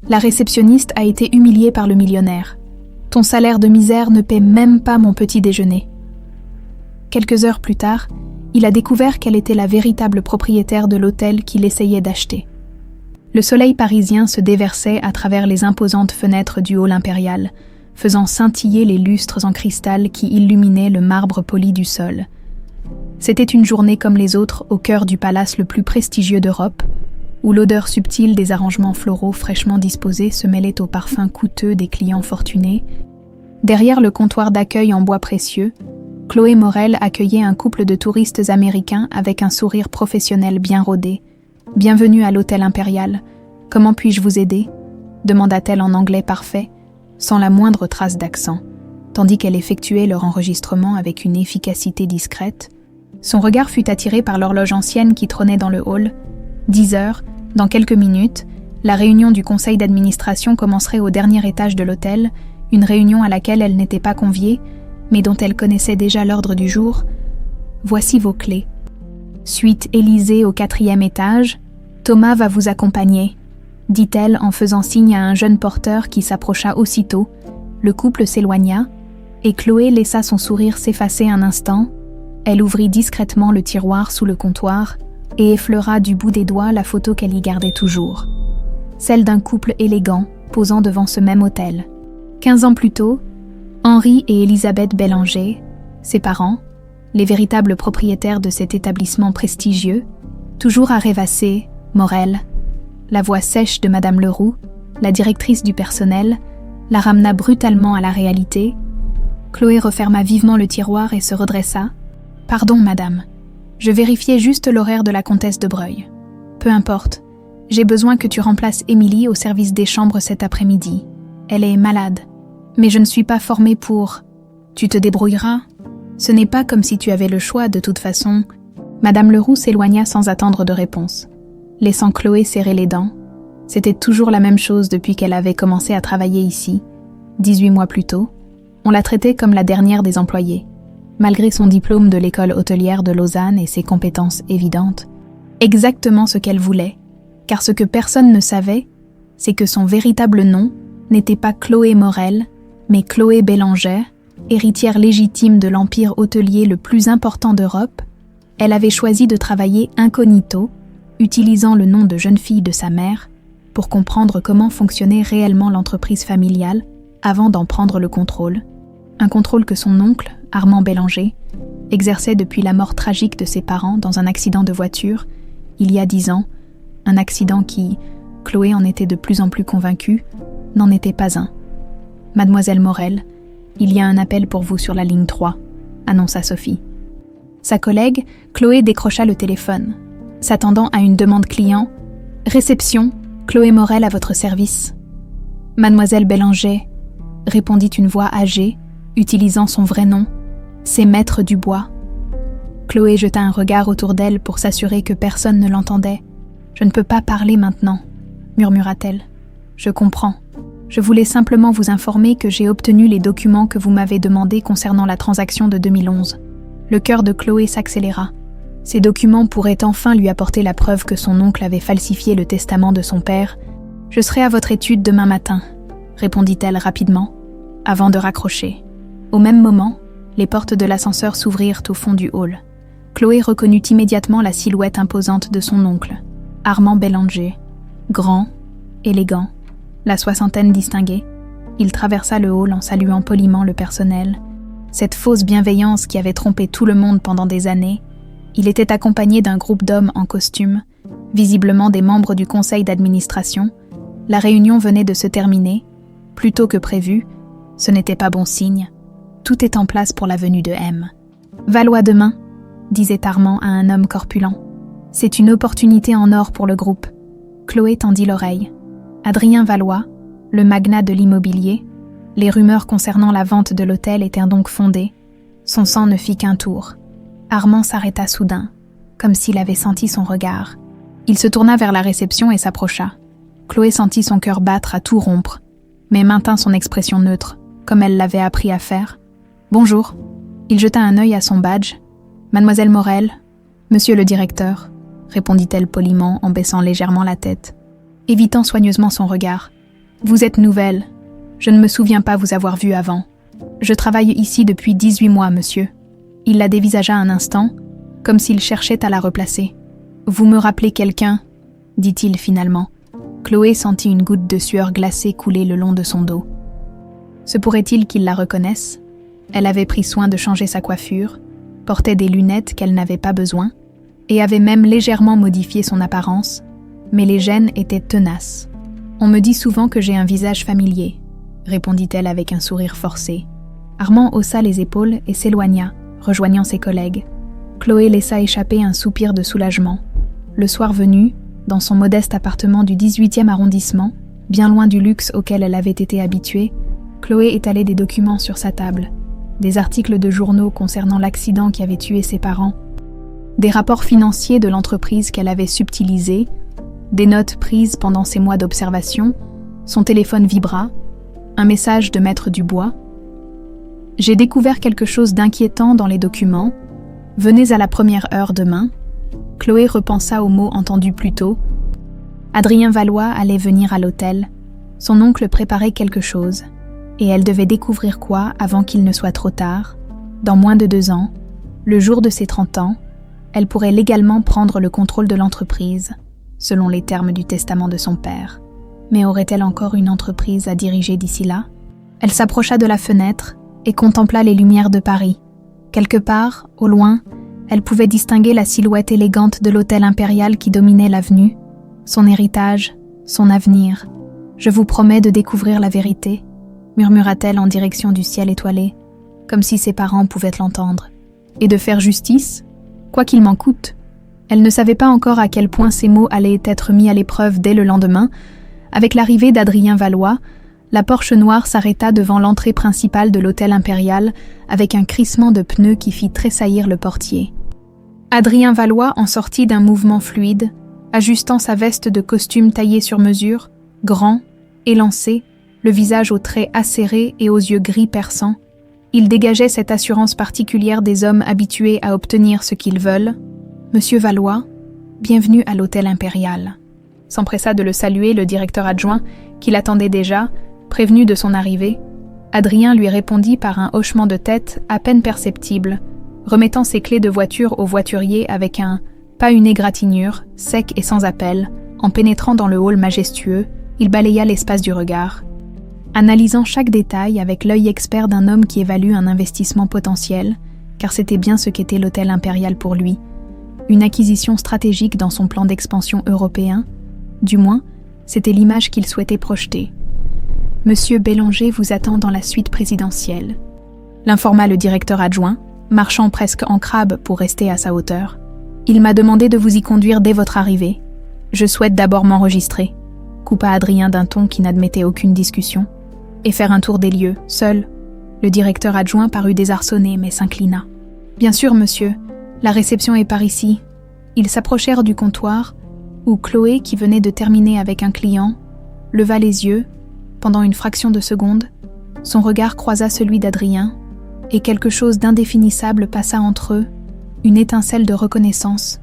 La réceptionniste a été humiliée par le millionnaire. Ton salaire de misère ne paie même pas mon petit déjeuner. Quelques heures plus tard, il a découvert qu'elle était la véritable propriétaire de l'hôtel qu'il essayait d'acheter. Le soleil parisien se déversait à travers les imposantes fenêtres du hall impérial, faisant scintiller les lustres en cristal qui illuminaient le marbre poli du sol. C'était une journée comme les autres au cœur du palace le plus prestigieux d'Europe, où l'odeur subtile des arrangements floraux fraîchement disposés se mêlait au parfum coûteux des clients fortunés. Derrière le comptoir d'accueil en bois précieux, Chloé Morel accueillait un couple de touristes américains avec un sourire professionnel bien rodé. « Bienvenue à l'hôtel impérial. Comment puis-je vous aider ?» demanda-t-elle en anglais parfait, sans la moindre trace d'accent, tandis qu'elle effectuait leur enregistrement avec une efficacité discrète. Son regard fut attiré par l'horloge ancienne qui trônait dans le hall. 10 heures, dans quelques minutes, la réunion du conseil d'administration commencerait au dernier étage de l'hôtel, une réunion à laquelle elle n'était pas conviée, mais dont elle connaissait déjà l'ordre du jour. « Voici vos clés. Suite Élysée au 4e étage, Thomas va vous accompagner, » dit-elle en faisant signe à un jeune porteur qui s'approcha aussitôt. Le couple s'éloigna, et Chloé laissa son sourire s'effacer un instant. Elle ouvrit discrètement le tiroir sous le comptoir et effleura du bout des doigts la photo qu'elle y gardait toujours. Celle d'un couple élégant posant devant ce même hôtel. 15 ans plus tôt, Henri et Elisabeth Bélanger, ses parents, les véritables propriétaires de cet établissement prestigieux, toujours à rêvasser, Morel. La voix sèche de Madame Leroux, la directrice du personnel, la ramena brutalement à la réalité. Chloé referma vivement le tiroir et se redressa. « Pardon, madame. Je vérifiais juste l'horaire de la comtesse de Breuil. Peu importe. J'ai besoin que tu remplaces Émilie au service des chambres cet après-midi. Elle est malade. Mais je ne suis pas formée pour... Tu te débrouilleras. Ce n'est pas comme si tu avais le choix, de toute façon. » Madame Leroux s'éloigna sans attendre de réponse, laissant Chloé serrer les dents. C'était toujours la même chose depuis qu'elle avait commencé à travailler ici. 18 mois plus tôt, on la traitait comme la dernière des employées. Malgré son diplôme de l'école hôtelière de Lausanne et ses compétences évidentes, exactement ce qu'elle voulait, car ce que personne ne savait, c'est que son véritable nom n'était pas Chloé Morel, mais Chloé Bélanger, héritière légitime de l'empire hôtelier le plus important d'Europe. Elle avait choisi de travailler incognito, utilisant le nom de jeune fille de sa mère, pour comprendre comment fonctionnait réellement l'entreprise familiale avant d'en prendre le contrôle. Un contrôle que son oncle, Armand Bélanger, exerçait depuis la mort tragique de ses parents dans un accident de voiture, il y a 10 ans, un accident qui, Chloé en était de plus en plus convaincue, n'en était pas un. « Mademoiselle Morel, il y a un appel pour vous sur la ligne 3, » annonça Sophie. Sa collègue, Chloé, décrocha le téléphone, s'attendant à une demande client. « Réception, Chloé Morel à votre service. »« Mademoiselle Bélanger, » répondit une voix âgée, utilisant son vrai nom, « c'est Maître Dubois. » Chloé jeta un regard autour d'elle pour s'assurer que personne ne l'entendait. « Je ne peux pas parler maintenant, » murmura-t-elle. « Je comprends. Je voulais simplement vous informer que j'ai obtenu les documents que vous m'avez demandés concernant la transaction de 2011. » Le cœur de Chloé s'accéléra. Ces documents pourraient enfin lui apporter la preuve que son oncle avait falsifié le testament de son père. « Je serai à votre étude demain matin, » répondit-elle rapidement, avant de raccrocher. Au même moment, les portes de l'ascenseur s'ouvrirent au fond du hall. Chloé reconnut immédiatement la silhouette imposante de son oncle, Armand Bélanger. Grand, élégant, la soixantaine distinguée, il traversa le hall en saluant poliment le personnel. Cette fausse bienveillance qui avait trompé tout le monde pendant des années. Il était accompagné d'un groupe d'hommes en costume, visiblement des membres du conseil d'administration. La réunion venait de se terminer. Plus tôt que prévu, ce n'était pas bon signe. Tout est en place pour la venue de M. « Valois demain », disait Armand à un homme corpulent. « C'est une opportunité en or pour le groupe. » Chloé tendit l'oreille. Adrien Valois, le magnat de l'immobilier. Les rumeurs concernant la vente de l'hôtel étaient donc fondées. Son sang ne fit qu'un tour. Armand s'arrêta soudain, comme s'il avait senti son regard. Il se tourna vers la réception et s'approcha. Chloé sentit son cœur battre à tout rompre, mais maintint son expression neutre, comme elle l'avait appris à faire. « Bonjour. » Il jeta un œil à son badge. « Mademoiselle Morel, monsieur le directeur, » répondit-elle poliment en baissant légèrement la tête, évitant soigneusement son regard. Vous êtes nouvelle. Je ne me souviens pas vous avoir vu avant. Je travaille ici depuis 18 mois, monsieur. Il la dévisagea un instant, comme s'il cherchait à la replacer. Vous me rappelez quelqu'un, dit-il finalement. Chloé sentit une goutte de sueur glacée couler le long de son dos. Se pourrait-il qu'il la reconnaisse? Elle avait pris soin de changer sa coiffure, portait des lunettes qu'elle n'avait pas besoin, et avait même légèrement modifié son apparence, mais les gènes étaient tenaces. « On me dit souvent que j'ai un visage familier », répondit-elle avec un sourire forcé. Armand haussa les épaules et s'éloigna, rejoignant ses collègues. Chloé laissa échapper un soupir de soulagement. Le soir venu, dans son modeste appartement du 18e arrondissement, bien loin du luxe auquel elle avait été habituée, Chloé étalait des documents sur sa table, des articles de journaux concernant l'accident qui avait tué ses parents, des rapports financiers de l'entreprise qu'elle avait subtilisés, des notes prises pendant ses mois d'observation. Son téléphone vibra, un message de Maître Dubois. « J'ai découvert quelque chose d'inquiétant dans les documents. Venez à la première heure demain. » Chloé repensa aux mots entendus plus tôt. Adrien Valois allait venir à l'hôtel. Son oncle préparait quelque chose, et elle devait découvrir quoi avant qu'il ne soit trop tard. Dans moins de 2 ans, le jour de ses 30 ans, elle pourrait légalement prendre le contrôle de l'entreprise, selon les termes du testament de son père. Mais aurait-elle encore une entreprise à diriger d'ici là? Elle s'approcha de la fenêtre et contempla les lumières de Paris. Quelque part, au loin, elle pouvait distinguer la silhouette élégante de l'hôtel impérial qui dominait l'avenue, son héritage, son avenir. « Je vous promets de découvrir la vérité », murmura-t-elle en direction du ciel étoilé, comme si ses parents pouvaient l'entendre. « Et de faire justice, quoi qu'il m'en coûte. » Elle ne savait pas encore à quel point ces mots allaient être mis à l'épreuve dès le lendemain. Avec l'arrivée d'Adrien Valois, la Porsche noire s'arrêta devant l'entrée principale de l'hôtel impérial avec un crissement de pneus qui fit tressaillir le portier. Adrien Valois en sortit d'un mouvement fluide, ajustant sa veste de costume taillée sur mesure, grand, élancé, le visage aux traits acérés et aux yeux gris perçants. Il dégageait cette assurance particulière des hommes habitués à obtenir ce qu'ils veulent. « Monsieur Valois, bienvenue à l'hôtel impérial », s'empressa de le saluer le directeur adjoint, qui l'attendait déjà, prévenu de son arrivée. Adrien lui répondit par un hochement de tête à peine perceptible, remettant ses clés de voiture au voiturier avec un « pas une égratignure », sec et sans appel. En pénétrant dans le hall majestueux, il balaya l'espace du regard. Analysant chaque détail avec l'œil expert d'un homme qui évalue un investissement potentiel, car c'était bien ce qu'était l'hôtel impérial pour lui, une acquisition stratégique dans son plan d'expansion européen, du moins, c'était l'image qu'il souhaitait projeter. « Monsieur Bélanger vous attend dans la suite présidentielle », l'informa le directeur adjoint, marchant presque en crabe pour rester à sa hauteur. « Il m'a demandé de vous y conduire dès votre arrivée. Je souhaite d'abord m'enregistrer », coupa Adrien d'un ton qui n'admettait aucune discussion, « et faire un tour des lieux, seul. » Le directeur adjoint parut désarçonné mais s'inclina. « Bien sûr, monsieur, la réception est par ici. » Ils s'approchèrent du comptoir, où Chloé, qui venait de terminer avec un client, leva les yeux. Pendant une fraction de seconde, son regard croisa celui d'Adrien, et quelque chose d'indéfinissable passa entre eux, une étincelle de reconnaissance.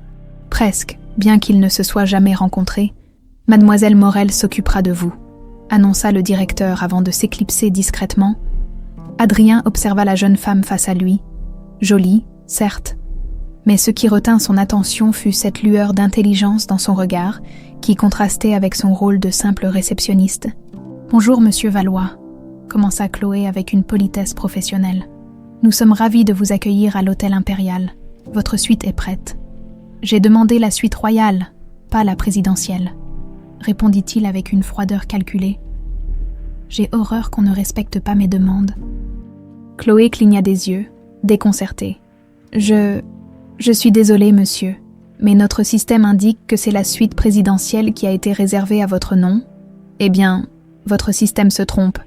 Presque, bien qu'ils ne se soient jamais rencontrés, « Mademoiselle Morel s'occupera de vous », annonça le directeur avant de s'éclipser discrètement. Adrien observa la jeune femme face à lui, jolie, certes, mais ce qui retint son attention fut cette lueur d'intelligence dans son regard qui contrastait avec son rôle de simple réceptionniste. « Bonjour, monsieur Valois », commença Chloé avec une politesse professionnelle. « Nous sommes ravis de vous accueillir à l'hôtel impérial. Votre suite est prête. »« J'ai demandé la suite royale, pas la présidentielle », répondit-il avec une froideur calculée. « J'ai horreur qu'on ne respecte pas mes demandes. » Chloé cligna des yeux, déconcertée. « Je suis désolée, monsieur, mais notre système indique que c'est la suite présidentielle qui a été réservée à votre nom. Eh bien, votre système se trompe, »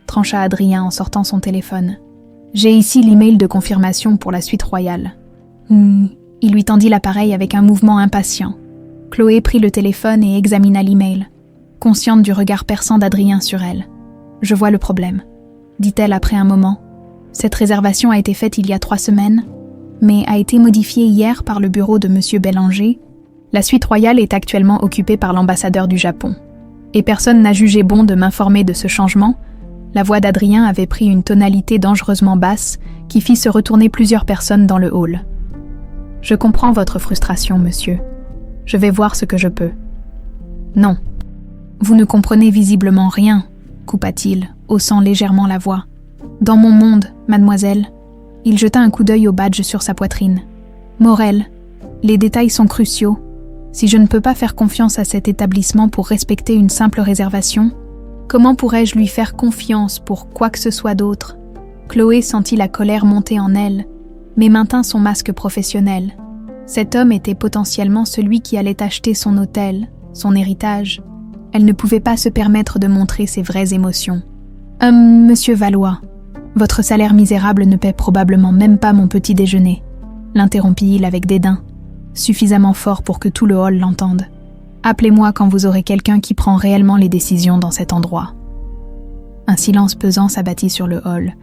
trancha Adrien en sortant son téléphone. « J'ai ici l'email de confirmation pour la suite royale. » Il lui tendit l'appareil avec un mouvement impatient. Chloé prit le téléphone et examina l'email, consciente du regard perçant d'Adrien sur elle. « Je vois le problème, » dit-elle après un moment. « Cette réservation a été faite il y a 3 semaines, mais a été modifiée hier par le bureau de M. Bélanger. La suite royale est actuellement occupée par l'ambassadeur du Japon. et personne n'a jugé bon de m'informer de ce changement, la voix d'Adrien avait pris une tonalité dangereusement basse qui fit se retourner plusieurs personnes dans le hall. « Je comprends votre frustration, monsieur. Je vais voir ce que je peux. »« Non. Vous ne comprenez visiblement rien, » coupa-t-il, haussant légèrement la voix. « Dans mon monde, mademoiselle. » Il jeta un coup d'œil au badge sur sa poitrine. « Morel, les détails sont cruciaux. Si je ne peux pas faire confiance à cet établissement pour respecter une simple réservation, comment pourrais-je lui faire confiance pour quoi que ce soit d'autre ?» Chloé sentit la colère monter en elle, mais maintint son masque professionnel. Cet homme était potentiellement celui qui allait acheter son hôtel, son héritage. Elle ne pouvait pas se permettre de montrer ses vraies émotions. « Monsieur Valois, votre salaire misérable ne paie probablement même pas mon petit déjeuner, » l'interrompit-il avec dédain, suffisamment fort pour que tout le hall l'entende. « Appelez-moi quand vous aurez quelqu'un qui prend réellement les décisions dans cet endroit. » Un silence pesant s'abattit sur le hall.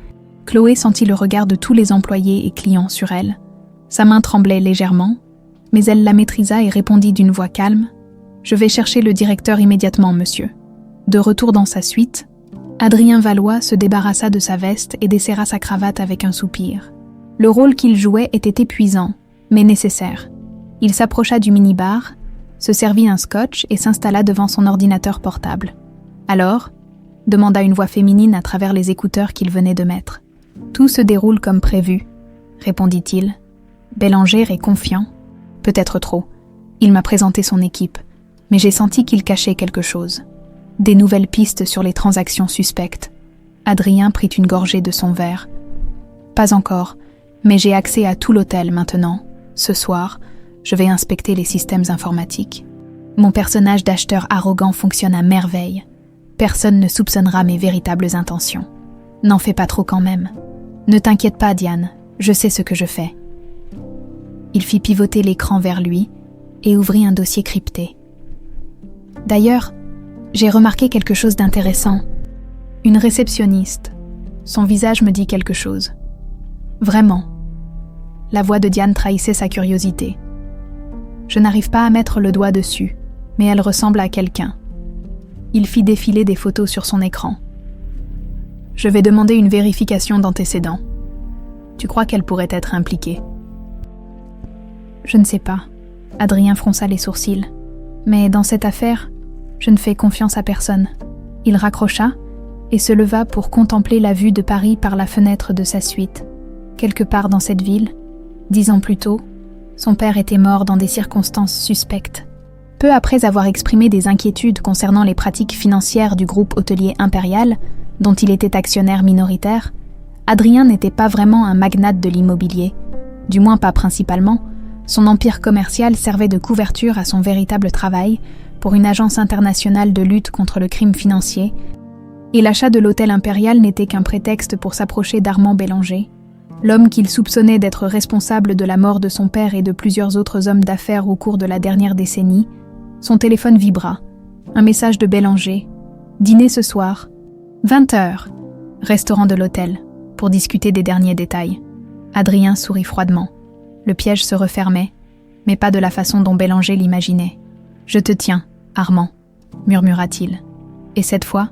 Chloé sentit le regard de tous les employés et clients sur elle. Sa main tremblait légèrement, mais elle la maîtrisa et répondit d'une voix calme. « Je vais chercher le directeur immédiatement, monsieur. » De retour dans sa suite, Adrien Valois se débarrassa de sa veste et desserra sa cravate avec un soupir. Le rôle qu'il jouait était épuisant, mais nécessaire. Il s'approcha du minibar, se servit un scotch et s'installa devant son ordinateur portable. « Alors ?» demanda une voix féminine à travers les écouteurs qu'il venait de mettre. « Tout se déroule comme prévu, » répondit-il. Bélanger est confiant. Peut-être trop. Il m'a présenté son équipe, mais j'ai senti qu'il cachait quelque chose. Des nouvelles pistes sur les transactions suspectes. Adrien prit une gorgée de son verre. « Pas encore, mais j'ai accès à tout l'hôtel maintenant. Ce soir, je vais inspecter les systèmes informatiques. Mon personnage d'acheteur arrogant fonctionne à merveille. Personne ne soupçonnera mes véritables intentions. N'en fais pas trop quand même. Ne t'inquiète pas, Diane, je sais ce que je fais. » Il fit pivoter l'écran vers lui et ouvrit un dossier crypté. « D'ailleurs, j'ai remarqué quelque chose d'intéressant. Une réceptionniste. Son visage me dit quelque chose. Vraiment. » La voix de Diane trahissait sa curiosité. « Je n'arrive pas à mettre le doigt dessus, mais elle ressemble à quelqu'un. » Il fit défiler des photos sur son écran. « Je vais demander une vérification d'antécédents. Tu crois qu'elle pourrait être impliquée ? » « Je ne sais pas. » Adrien fronça les sourcils. « Mais dans cette affaire, je ne fais confiance à personne. » Il raccrocha et se leva pour contempler la vue de Paris par la fenêtre de sa suite. Quelque part dans cette ville, 10 ans plus tôt, son père était mort dans des circonstances suspectes. Peu après avoir exprimé des inquiétudes concernant les pratiques financières du groupe hôtelier Impérial, dont il était actionnaire minoritaire, Adrien n'était pas vraiment un magnate de l'immobilier, du moins pas principalement. Son empire commercial servait de couverture à son véritable travail pour une agence internationale de lutte contre le crime financier, et l'achat de l'hôtel Impérial n'était qu'un prétexte pour s'approcher d'Armand Bélanger, l'homme qu'il soupçonnait d'être responsable de la mort de son père et de plusieurs autres hommes d'affaires au cours de la dernière décennie. Son téléphone vibra. Un message de Bélanger. « Dîner ce soir. 20h. Restaurant de l'hôtel. Pour discuter des derniers détails. » Adrien sourit froidement. Le piège se refermait, mais pas de la façon dont Bélanger l'imaginait. « Je te tiens, Armand, » murmura-t-il. « Et cette fois,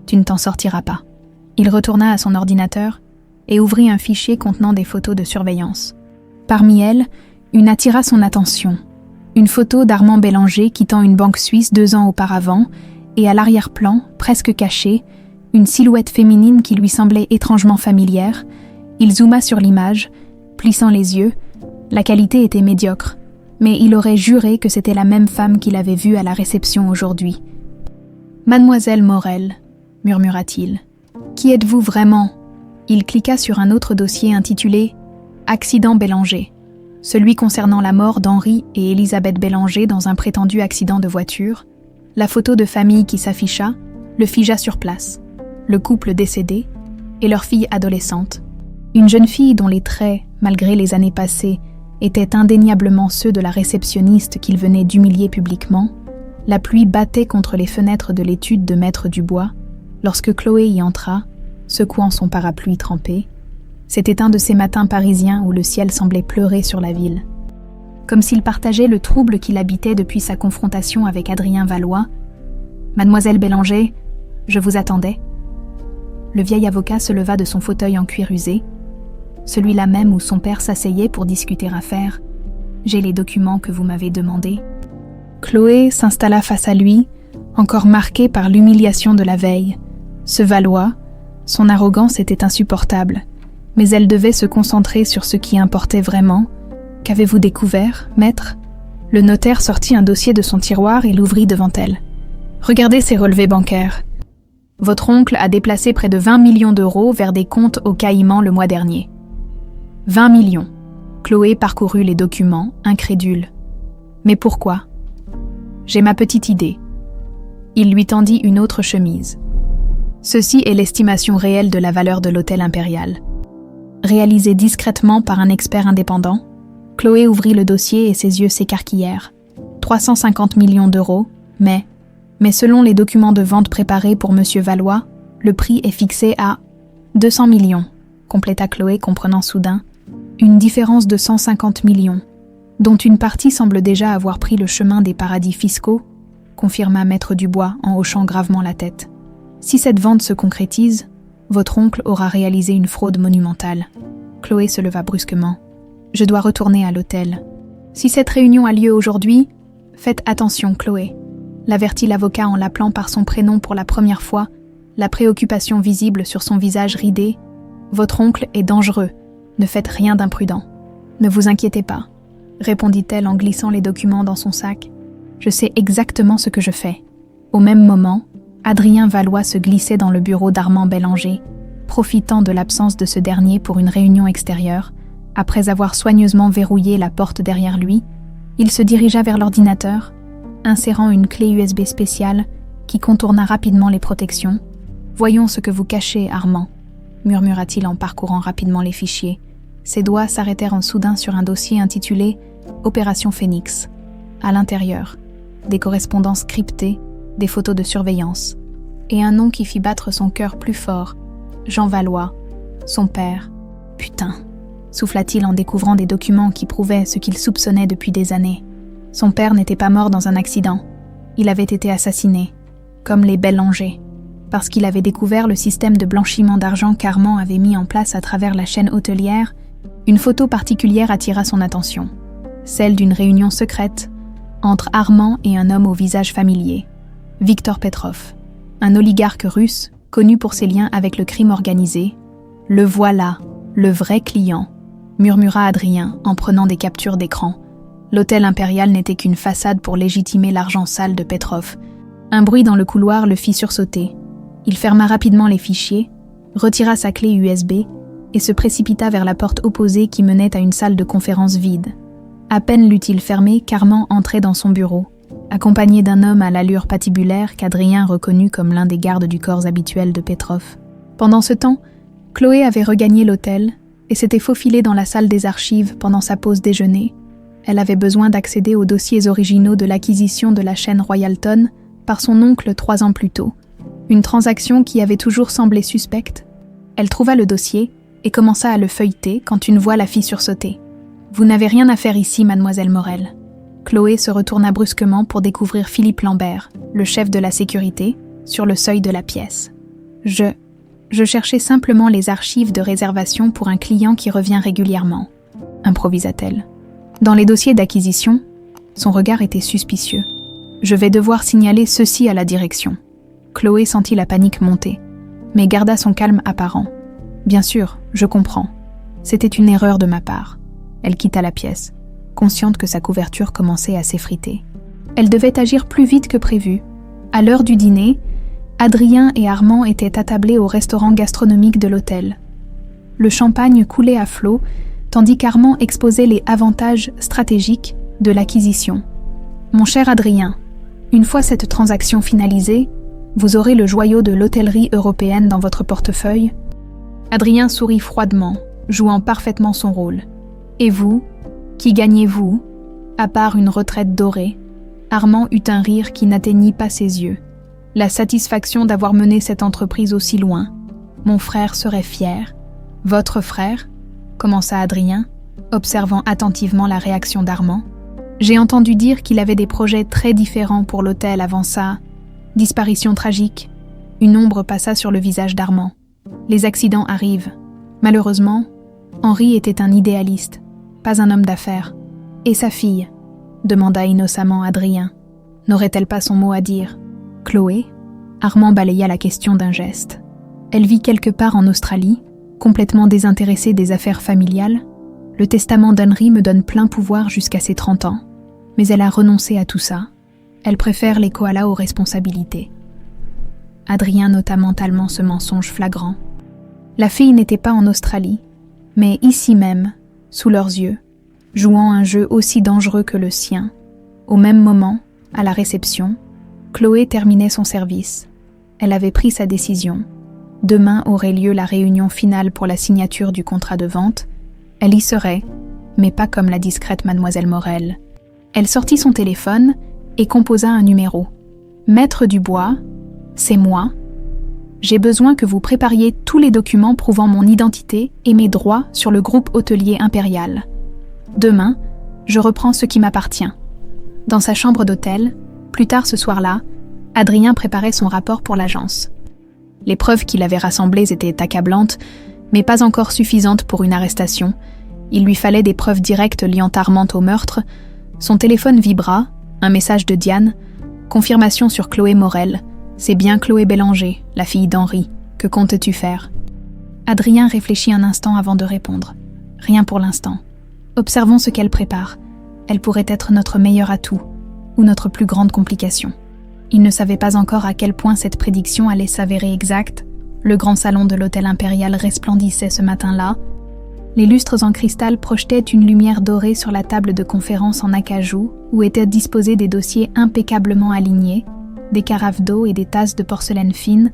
tu ne t'en sortiras pas. » Il retourna à son ordinateur et ouvrit un fichier contenant des photos de surveillance. Parmi elles, une attira son attention. Une photo d'Armand Bélanger quittant une banque suisse 2 ans auparavant, et à l'arrière-plan, presque cachée, une silhouette féminine qui lui semblait étrangement familière. Il zooma sur l'image, plissant les yeux. La qualité était médiocre, mais il aurait juré que c'était la même femme qu'il avait vue à la réception aujourd'hui. « Mademoiselle Morel, » murmura-t-il. « Qui êtes-vous vraiment ?» Il cliqua sur un autre dossier intitulé « Accident Bélanger », celui concernant la mort d'Henri et Elisabeth Bélanger dans un prétendu accident de voiture. La photo de famille qui s'afficha le figea sur place. Le couple décédé et leur fille adolescente. Une jeune fille dont les traits, malgré les années passées, étaient indéniablement ceux de la réceptionniste qu'il venait d'humilier publiquement. La pluie battait contre les fenêtres de l'étude de Maître Dubois lorsque Chloé y entra, secouant son parapluie trempé. C'était un de ces matins parisiens où le ciel semblait pleurer sur la ville. Comme s'il partageait le trouble qui l'habitait depuis sa confrontation avec Adrien Valois, Mademoiselle Bélanger, je vous attendais. Le vieil avocat se leva de son fauteuil en cuir usé, celui-là même où son père s'asseyait pour discuter affaires. J'ai les documents que vous m'avez demandés. Chloé s'installa face à lui, encore marquée par l'humiliation de la veille. Ce Valois, son arrogance était insupportable, mais elle devait se concentrer sur ce qui importait vraiment. Qu'avez-vous découvert, maître ? Le notaire sortit un dossier de son tiroir et l'ouvrit devant elle. Regardez ces relevés bancaires. Votre oncle a déplacé près de 20 millions d'euros vers des comptes aux Caïmans le mois dernier. 20 millions. Chloé parcourut les documents, incrédule. Mais pourquoi ? J'ai ma petite idée. Il lui tendit une autre chemise. Ceci est l'estimation réelle de la valeur de l'hôtel impérial. Réalisée discrètement par un expert indépendant, Chloé ouvrit le dossier et ses yeux s'écarquillèrent. 350 millions d'euros, mais selon les documents de vente préparés pour M. Valois, le prix est fixé à 200 millions, compléta Chloé, comprenant soudain. Une différence de 150 millions, dont une partie semble déjà avoir pris le chemin des paradis fiscaux, confirma Maître Dubois en hochant gravement la tête. Si cette vente se concrétise, votre oncle aura réalisé une fraude monumentale. Chloé se leva brusquement. Je dois retourner à l'hôtel. Si cette réunion a lieu aujourd'hui, faites attention, Chloé, l'avertit l'avocat en l'appelant par son prénom pour la première fois, la préoccupation visible sur son visage ridé. Votre oncle est dangereux. Ne faites rien d'imprudent. Ne vous inquiétez pas, répondit-elle en glissant les documents dans son sac. Je sais exactement ce que je fais. Au même moment, Adrien Valois se glissait dans le bureau d'Armand Bélanger, profitant de l'absence de ce dernier pour une réunion extérieure. Après avoir soigneusement verrouillé la porte derrière lui, il se dirigea vers l'ordinateur, insérant une clé USB spéciale qui contourna rapidement les protections. « Voyons ce que vous cachez, Armand », murmura-t-il en parcourant rapidement les fichiers. Ses doigts s'arrêtèrent en soudain sur un dossier intitulé « Opération Phoenix ». À l'intérieur, des correspondances cryptées, des photos de surveillance, et un nom qui fit battre son cœur plus fort, Jean Valois, son père. « Putain !» souffla-t-il en découvrant des documents qui prouvaient ce qu'il soupçonnait depuis des années. Son père n'était pas mort dans un accident. Il avait été assassiné, comme les Bélanger, parce qu'il avait découvert le système de blanchiment d'argent qu'Armand avait mis en place à travers la chaîne hôtelière. Une photo particulière attira son attention, celle d'une réunion secrète entre Armand et un homme au visage familier, Victor Petrov, un oligarque russe connu pour ses liens avec le crime organisé. « Le voilà, le vrai client », murmura Adrien en prenant des captures d'écran. L'hôtel impérial n'était qu'une façade pour légitimer l'argent sale de Petrov. Un bruit dans le couloir le fit sursauter. Il ferma rapidement les fichiers, retira sa clé USB et se précipita vers la porte opposée qui menait à une salle de conférence vide. À peine l'eut-il fermée qu'Armand entrait dans son bureau, accompagné d'un homme à l'allure patibulaire qu'Adrien reconnut comme l'un des gardes du corps habituels de Petrov. Pendant ce temps, Chloé avait regagné l'hôtel et s'était faufilée dans la salle des archives pendant sa pause déjeuner. Elle avait besoin d'accéder aux dossiers originaux de l'acquisition de la chaîne Royalton par son oncle 3 ans plus tôt, une transaction qui avait toujours semblé suspecte. Elle trouva le dossier et commença à le feuilleter quand une voix la fit sursauter. « Vous n'avez rien à faire ici, mademoiselle Morel. » Chloé se retourna brusquement pour découvrir Philippe Lambert, le chef de la sécurité, sur le seuil de la pièce. « Je cherchais simplement les archives de réservation pour un client qui revient régulièrement, » improvisa-t-elle. Dans les dossiers d'acquisition, son regard était suspicieux. « Je vais devoir signaler ceci à la direction. » Chloé sentit la panique monter, mais garda son calme apparent. « Bien sûr, je comprends. C'était une erreur de ma part. » Elle quitta la pièce, consciente que sa couverture commençait à s'effriter. Elle devait agir plus vite que prévu. À l'heure du dîner, Adrien et Armand étaient attablés au restaurant gastronomique de l'hôtel. Le champagne coulait à flots, tandis qu'Armand exposait les avantages stratégiques de l'acquisition. « Mon cher Adrien, une fois cette transaction finalisée, vous aurez le joyau de l'hôtellerie européenne dans votre portefeuille. » Adrien sourit froidement, jouant parfaitement son rôle. « Et vous, qui gagnez-vous, à part une retraite dorée ?» Armand eut un rire qui n'atteignit pas ses yeux. La satisfaction d'avoir mené cette entreprise aussi loin. « Mon frère serait fier. »« Votre frère ?» commença Adrien, observant attentivement la réaction d'Armand. « J'ai entendu dire qu'il avait des projets très différents pour l'hôtel avant ça. » Disparition tragique. Une ombre passa sur le visage d'Armand. Les accidents arrivent. Malheureusement, Henri était un idéaliste, pas un homme d'affaires. Et sa fille ? Demanda innocemment Adrien. N'aurait-elle pas son mot à dire ? Chloé ? Armand balaya la question d'un geste. Elle vit quelque part en Australie, complètement désintéressée des affaires familiales. Le testament d'Henri me donne plein pouvoir jusqu'à ses 30 ans. Mais elle a renoncé à tout ça. Elle préfère les koalas aux responsabilités. Adrien nota mentalement ce mensonge flagrant. La fille n'était pas en Australie, mais ici même, sous leurs yeux, jouant un jeu aussi dangereux que le sien. Au même moment, à la réception, Chloé terminait son service. Elle avait pris sa décision. Demain aurait lieu la réunion finale pour la signature du contrat de vente. Elle y serait, mais pas comme la discrète mademoiselle Morel. Elle sortit son téléphone et composa un numéro. « Maître Dubois, c'est moi. J'ai besoin que vous prépariez tous les documents prouvant mon identité et mes droits sur le groupe hôtelier impérial. Demain, je reprends ce qui m'appartient. » Dans sa chambre d'hôtel, plus tard ce soir-là, Adrien préparait son rapport pour l'agence. Les preuves qu'il avait rassemblées étaient accablantes, mais pas encore suffisantes pour une arrestation. Il lui fallait des preuves directes liant Armand au meurtre. Son téléphone vibra, un message de Diane, confirmation sur Chloé Morel. C'est bien Chloé Bélanger, la fille d'Henri. Que comptes-tu faire ? Adrien réfléchit un instant avant de répondre. Rien pour l'instant. Observons ce qu'elle prépare. Elle pourrait être notre meilleur atout, ou notre plus grande complication. Il ne savait pas encore à quel point cette prédiction allait s'avérer exacte. Le grand salon de l'hôtel impérial resplendissait ce matin-là. Les lustres en cristal projetaient une lumière dorée sur la table de conférence en acajou, où étaient disposés des dossiers impeccablement alignés, des carafes d'eau et des tasses de porcelaine fine.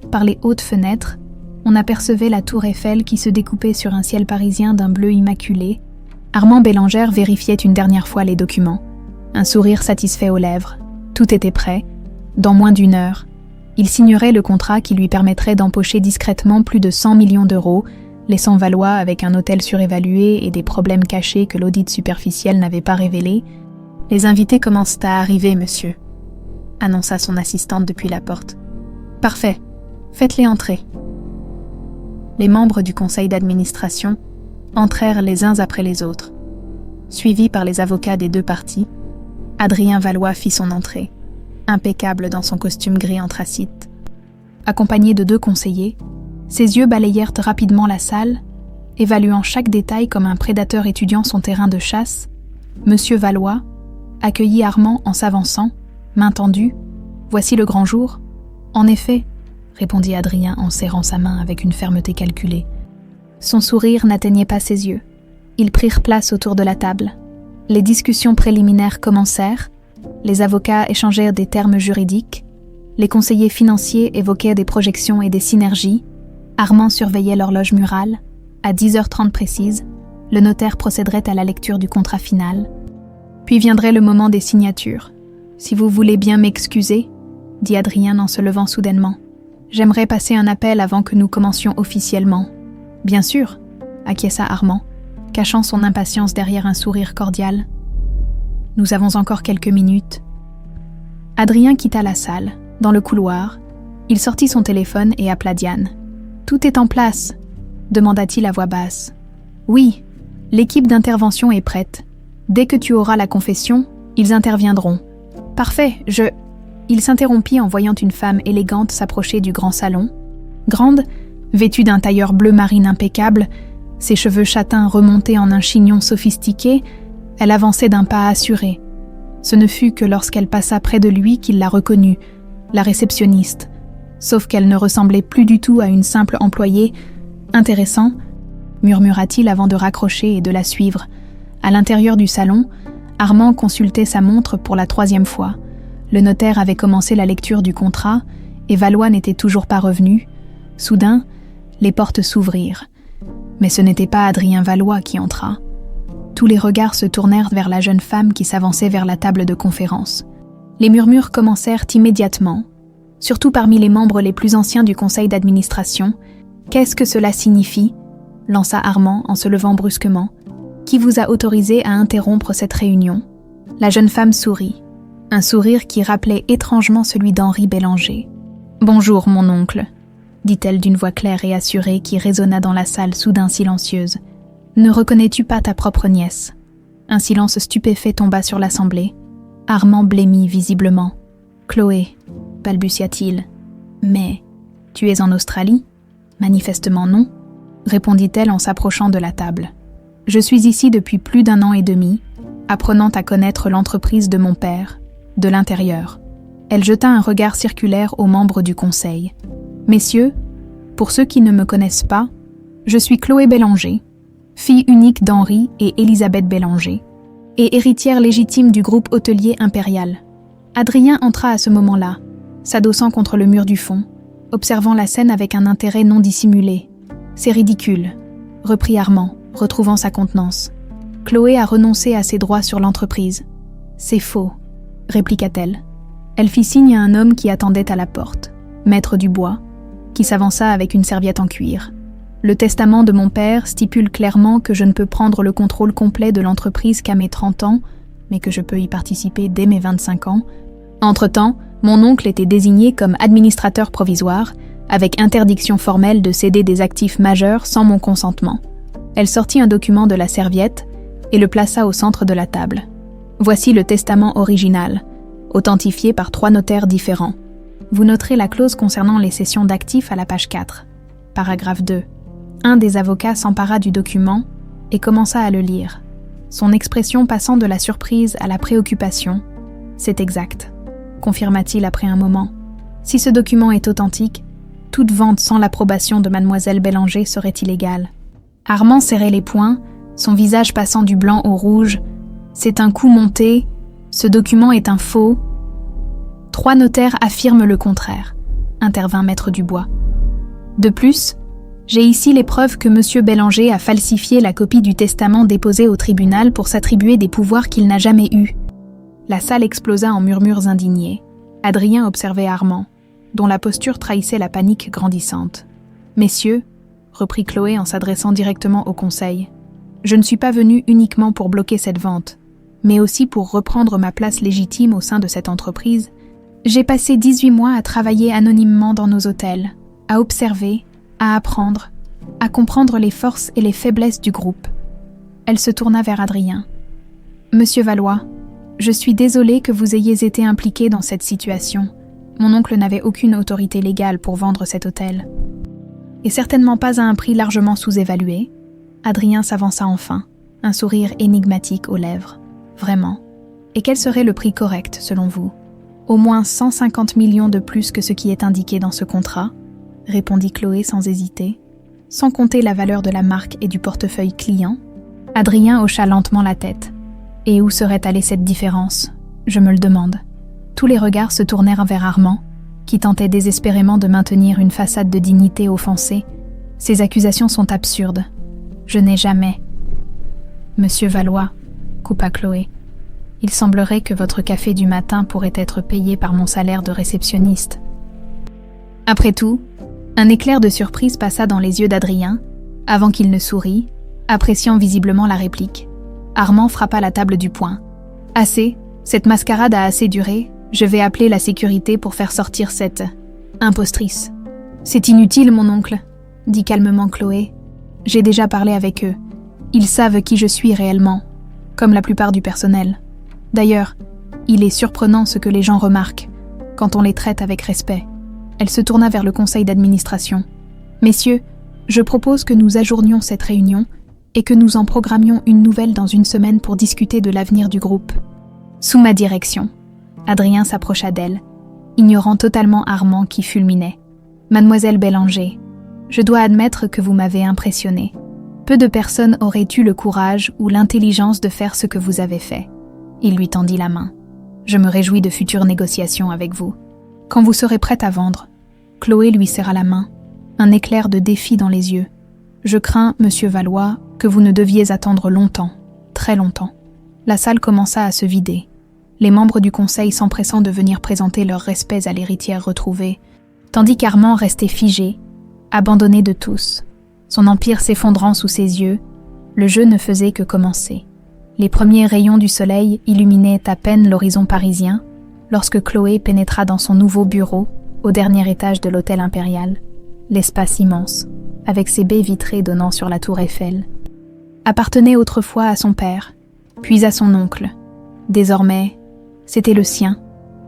Par les hautes fenêtres, on apercevait la tour Eiffel qui se découpait sur un ciel parisien d'un bleu immaculé. Armand Bélanger vérifiait une dernière fois les documents. Un sourire satisfait aux lèvres. Tout était prêt. Dans moins d'1 heure, il signerait le contrat qui lui permettrait d'empocher discrètement plus de 100 millions d'euros, laissant Valois avec un hôtel surévalué et des problèmes cachés que l'audit superficiel n'avait pas révélés. « Les invités commencent à arriver, monsieur », annonça son assistante depuis la porte. « Parfait, faites-les entrer. » Les membres du conseil d'administration entrèrent les uns après les autres. Suivi par les avocats des deux parties, Adrien Valois fit son entrée, impeccable dans son costume gris anthracite. Accompagné de 2 conseillers, ses yeux balayèrent rapidement la salle, évaluant chaque détail comme un prédateur étudiant son terrain de chasse. Monsieur Valois accueillit Armand en s'avançant, main tendue. « Voici le grand jour ?» ?»« En effet, » répondit Adrien en serrant sa main avec une fermeté calculée. Son sourire n'atteignait pas ses yeux. Ils prirent place autour de la table. Les discussions préliminaires commencèrent. Les avocats échangèrent des termes juridiques. Les conseillers financiers évoquaient des projections et des synergies. Armand surveillait l'horloge murale. À 10h30 précise, le notaire procéderait à la lecture du contrat final. Puis viendrait le moment des signatures. « Si vous voulez bien m'excuser, » dit Adrien en se levant soudainement. « J'aimerais passer un appel avant que nous commencions officiellement. »« Bien sûr, » acquiesça Armand, cachant son impatience derrière un sourire cordial. « Nous avons encore quelques minutes. » Adrien quitta la salle. Dans le couloir, il sortit son téléphone et appela Diane. « Tout est en place ?» demanda-t-il à voix basse. « Oui, l'équipe d'intervention est prête. Dès que tu auras la confession, ils interviendront. »« Parfait, je... » Il s'interrompit en voyant une femme élégante s'approcher du grand salon. Grande, vêtue d'un tailleur bleu marine impeccable, ses cheveux châtains remontés en un chignon sophistiqué, elle avançait d'un pas assuré. Ce ne fut que lorsqu'elle passa près de lui qu'il la reconnut, la réceptionniste, sauf qu'elle ne ressemblait plus du tout à une simple employée. « Intéressant », murmura-t-il avant de raccrocher et de la suivre. À l'intérieur du salon, Armand consultait sa montre pour la 3e fois. Le notaire avait commencé la lecture du contrat et Valois n'était toujours pas revenu. Soudain, les portes s'ouvrirent. Mais ce n'était pas Adrien Valois qui entra. Tous les regards se tournèrent vers la jeune femme qui s'avançait vers la table de conférence. Les murmures commencèrent immédiatement, surtout parmi les membres les plus anciens du conseil d'administration. « Qu'est-ce que cela signifie ?» lança Armand en se levant brusquement. « Qui vous a autorisé à interrompre cette réunion ?» La jeune femme sourit. « un sourire qui rappelait étrangement celui d'Henri Bélanger. « Bonjour, mon oncle », dit-elle d'une voix claire et assurée qui résonna dans la salle soudain silencieuse. « Ne reconnais-tu pas ta propre nièce ?» Un silence stupéfait tomba sur l'assemblée. Armand blêmit visiblement. « Chloé », balbutia-t-il. « Mais, tu es en Australie ? Manifestement non, » répondit-elle en s'approchant de la table. « Je suis ici depuis plus d'1 an et demi, apprenant à connaître l'entreprise de mon père, de l'intérieur. » Elle jeta un regard circulaire aux membres du conseil. « Messieurs, pour ceux qui ne me connaissent pas, je suis Chloé Bélanger, fille unique d'Henri et Élisabeth Bélanger, et héritière légitime du groupe hôtelier impérial. » Adrien entra à ce moment-là, s'adossant contre le mur du fond, observant la scène avec un intérêt non dissimulé. « C'est ridicule, » reprit Armand, retrouvant sa contenance. « Chloé a renoncé à ses droits sur l'entreprise. »« C'est faux, » répliqua-t-elle. Elle fit signe à un homme qui attendait à la porte, maître Dubois, qui s'avança avec une serviette en cuir. « Le testament de mon père stipule clairement que je ne peux prendre le contrôle complet de l'entreprise qu'à mes 30 ans, mais que je peux y participer dès mes 25 ans. Entre-temps, mon oncle était désigné comme administrateur provisoire, avec interdiction formelle de céder des actifs majeurs sans mon consentement. » Elle sortit un document de la serviette et le plaça au centre de la table. « Voici le testament original, authentifié par 3 notaires différents. Vous noterez la clause concernant les cessions d'actifs à la page 4. Paragraphe 2. » Un des avocats s'empara du document et commença à le lire. Son expression passant de la surprise à la préoccupation. « C'est exact, » confirma-t-il après un moment. « Si ce document est authentique, toute vente sans l'approbation de mademoiselle Bélanger serait illégale. » Armand serrait les poings, son visage passant du blanc au rouge. « C'est un coup monté, ce document est un faux. » 3 notaires affirment le contraire, intervint maître Dubois. De plus, j'ai ici les preuves que M. Bélanger a falsifié la copie du testament déposé au tribunal pour s'attribuer des pouvoirs qu'il n'a jamais eus. La salle explosa en murmures indignés. Adrien observait Armand, dont la posture trahissait la panique grandissante. « Messieurs, » reprit Chloé en s'adressant directement au conseil, « je ne suis pas venue uniquement pour bloquer cette vente, mais aussi pour reprendre ma place légitime au sein de cette entreprise. J'ai passé 18 mois à travailler anonymement dans nos hôtels, à observer, à apprendre, à comprendre les forces et les faiblesses du groupe. » Elle se tourna vers Adrien. « Monsieur Valois, je suis désolée que vous ayez été impliqué dans cette situation. Mon oncle n'avait aucune autorité légale pour vendre cet hôtel. Et certainement pas à un prix largement sous-évalué. » Adrien s'avança enfin, un sourire énigmatique aux lèvres. « Vraiment. Et quel serait le prix correct, selon vous ? Au moins 150 millions de plus que ce qui est indiqué dans ce contrat, » répondit Chloé sans hésiter. « Sans compter la valeur de la marque et du portefeuille client. » Adrien hocha lentement la tête. « Et où serait allée cette différence ? Je me le demande. » Tous les regards se tournèrent vers Armand, qui tentait désespérément de maintenir une façade de dignité offensée. « Ces accusations sont absurdes. Je n'ai jamais... » « Monsieur Valois, » coupa Chloé, « il semblerait que votre café du matin pourrait être payé par mon salaire de réceptionniste. » Après tout, un éclair de surprise passa dans les yeux d'Adrien, avant qu'il ne sourit, appréciant visiblement la réplique. Armand frappa la table du poing. « Assez, cette mascarade a assez duré, je vais appeler la sécurité pour faire sortir cette... impostrice. »« C'est inutile, mon oncle, » dit calmement Chloé. « J'ai déjà parlé avec eux. Ils savent qui je suis réellement, comme la plupart du personnel. D'ailleurs, il est surprenant ce que les gens remarquent, quand on les traite avec respect. » Elle se tourna vers le conseil d'administration. « Messieurs, je propose que nous ajournions cette réunion et que nous en programmions une nouvelle dans 1 semaine pour discuter de l'avenir du groupe. Sous ma direction. » Adrien s'approcha d'elle, ignorant totalement Armand qui fulminait. « Mademoiselle Bélanger, je dois admettre que vous m'avez impressionnée. Peu de personnes auraient eu le courage ou l'intelligence de faire ce que vous avez fait. » Il lui tendit la main. « Je me réjouis de futures négociations avec vous. Quand vous serez prête à vendre. » Chloé lui serra la main, un éclair de défi dans les yeux. « Je crains, monsieur Valois, que vous ne deviez attendre longtemps, très longtemps. » La salle commença à se vider, les membres du conseil s'empressant de venir présenter leurs respects à l'héritière retrouvée, tandis qu'Armand restait figé, abandonné de tous. Son empire s'effondrant sous ses yeux, le jeu ne faisait que commencer. Les premiers rayons du soleil illuminaient à peine l'horizon parisien, lorsque Chloé pénétra dans son nouveau bureau, au dernier étage de l'hôtel impérial, l'espace immense, avec ses baies vitrées donnant sur la tour Eiffel, appartenait autrefois à son père, puis à son oncle. Désormais, c'était le sien.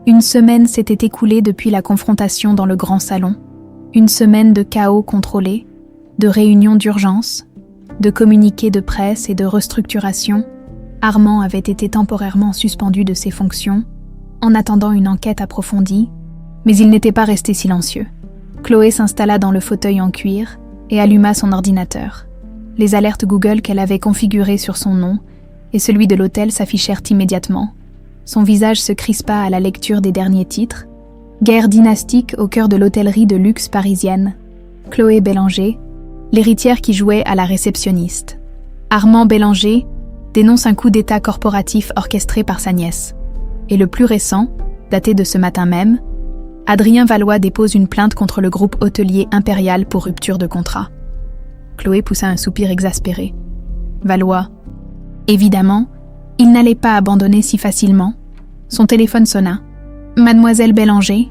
Une semaine s'était écoulée depuis la confrontation dans le grand salon, une semaine de chaos contrôlé, de réunions d'urgence, de communiqués de presse et de restructuration. Armand avait été temporairement suspendu de ses fonctions, en attendant une enquête approfondie, mais il n'était pas resté silencieux. Chloé s'installa dans le fauteuil en cuir et alluma son ordinateur. Les alertes Google qu'elle avait configurées sur son nom et celui de l'hôtel s'affichèrent immédiatement. Son visage se crispa à la lecture des derniers titres. Guerre dynastique au cœur de l'hôtellerie de luxe parisienne. Chloé Bélanger, l'héritière qui jouait à la réceptionniste. Armand Bélanger dénonce un coup d'état corporatif orchestré par sa nièce. Et le plus récent, daté de ce matin même, Adrien Valois dépose une plainte contre le groupe hôtelier Impérial pour rupture de contrat. Chloé poussa un soupir exaspéré. Valois. Évidemment, il n'allait pas abandonner si facilement. Son téléphone sonna. Mademoiselle Bélanger,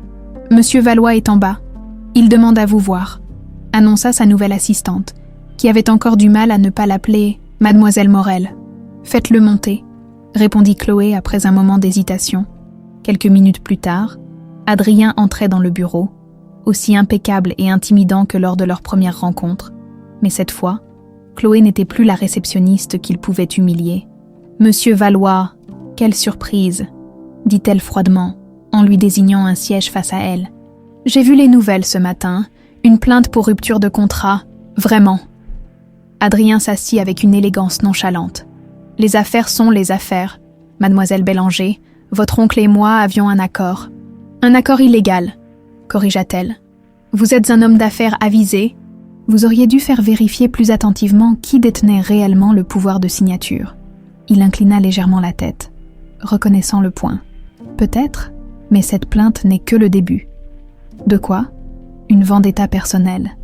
Monsieur Valois est en bas. Il demande à vous voir, annonça sa nouvelle assistante, qui avait encore du mal à ne pas l'appeler Mademoiselle Morel. Faites-le monter, répondit Chloé après un moment d'hésitation. Quelques minutes plus tard, Adrien entrait dans le bureau, aussi impeccable et intimidant que lors de leur première rencontre. Mais cette fois, Chloé n'était plus la réceptionniste qu'il pouvait humilier. « Monsieur Valois, quelle surprise !» dit-elle froidement, en lui désignant un siège face à elle. « J'ai vu les nouvelles ce matin, une plainte pour rupture de contrat, vraiment. » Adrien s'assit avec une élégance nonchalante. « Les affaires sont les affaires. Mademoiselle Bélanger, votre oncle et moi avions un accord. Un accord illégal, corrigea-t-elle. Vous êtes un homme d'affaires avisé. Vous auriez dû faire vérifier plus attentivement qui détenait réellement le pouvoir de signature. » Il inclina légèrement la tête, reconnaissant le point. « Peut-être, mais cette plainte n'est que le début. » « De quoi ? Une vendetta personnelle. »«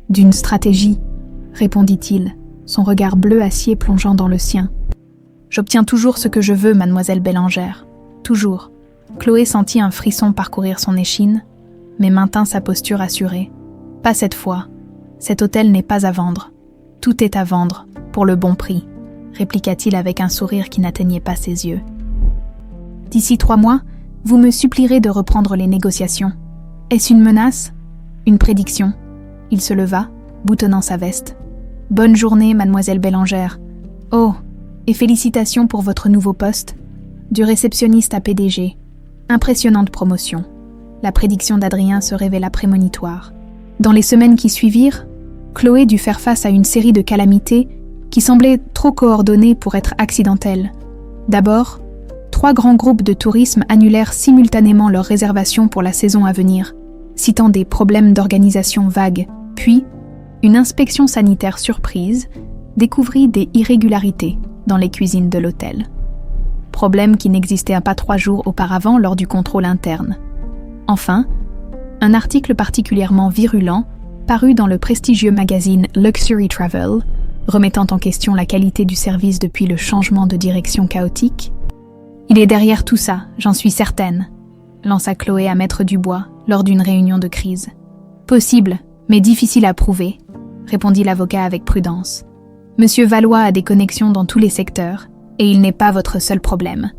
D'une stratégie, » répondit-il, son regard bleu acier plongeant dans le sien. « J'obtiens toujours ce que je veux, mademoiselle Bélangère. Toujours. » Chloé sentit un frisson parcourir son échine, mais maintint sa posture assurée. « Pas cette fois. Cet hôtel n'est pas à vendre. Tout est à vendre, pour le bon prix, » répliqua-t-il avec un sourire qui n'atteignait pas ses yeux. « D'ici 3 mois, vous me supplierez de reprendre les négociations. Est-ce une menace ? Une prédiction ?» Il se leva, boutonnant sa veste. « Bonne journée, mademoiselle Bélangère. Oh, et félicitations pour votre nouveau poste. Du réceptionniste à PDG. Impressionnante promotion. » La prédiction d'Adrien se révéla prémonitoire. Dans les semaines qui suivirent, Chloé dut faire face à une série de calamités qui semblaient trop coordonnées pour être accidentelles. D'abord, 3 grands groupes de tourisme annulèrent simultanément leurs réservations pour la saison à venir, citant des problèmes d'organisation vagues. Puis, une inspection sanitaire surprise découvrit des irrégularités dans les cuisines de l'hôtel. Problème qui n'existait pas 3 jours auparavant lors du contrôle interne. Enfin, un article particulièrement virulent parut dans le prestigieux magazine Luxury Travel, remettant en question la qualité du service depuis le changement de direction chaotique. « Il est derrière tout ça, j'en suis certaine », lança Chloé à Maître Dubois lors d'une réunion de crise. « Possible, mais difficile à prouver », répondit l'avocat avec prudence. « Monsieur Valois a des connexions dans tous les secteurs, et il n'est pas votre seul problème. »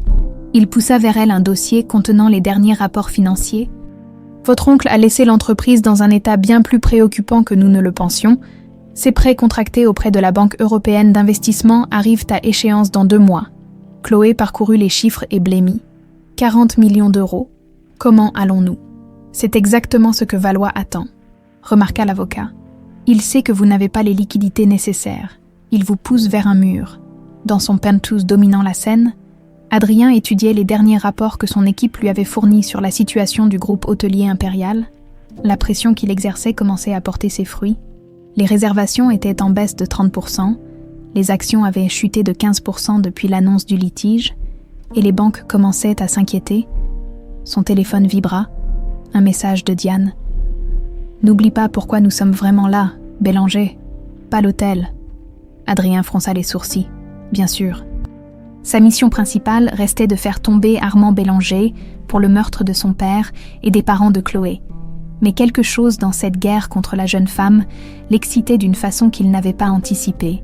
Il poussa vers elle un dossier contenant les derniers rapports financiers. « Votre oncle a laissé l'entreprise dans un état bien plus préoccupant que nous ne le pensions. Ses prêts contractés auprès de la Banque européenne d'investissement arrivent à échéance dans 2 mois. » Chloé parcourut les chiffres et blêmit. 40 millions d'euros. Comment allons-nous ? C'est exactement ce que Valois attend, remarqua l'avocat. Il sait que vous n'avez pas les liquidités nécessaires. Il vous pousse vers un mur. Dans son penthouse dominant la Seine, Adrien étudiait les derniers rapports que son équipe lui avait fournis sur la situation du groupe hôtelier impérial. La pression qu'il exerçait commençait à porter ses fruits. Les réservations étaient en baisse de 30%, les actions avaient chuté de 15% depuis l'annonce du litige, et les banques commençaient à s'inquiéter. Son téléphone vibra. Un message de Diane. « N'oublie pas pourquoi nous sommes vraiment là, Bélanger. Pas l'hôtel. » Adrien fronça les sourcils. « Bien sûr. » Sa mission principale restait de faire tomber Armand Bélanger pour le meurtre de son père et des parents de Chloé. Mais quelque chose dans cette guerre contre la jeune femme l'excitait d'une façon qu'il n'avait pas anticipée.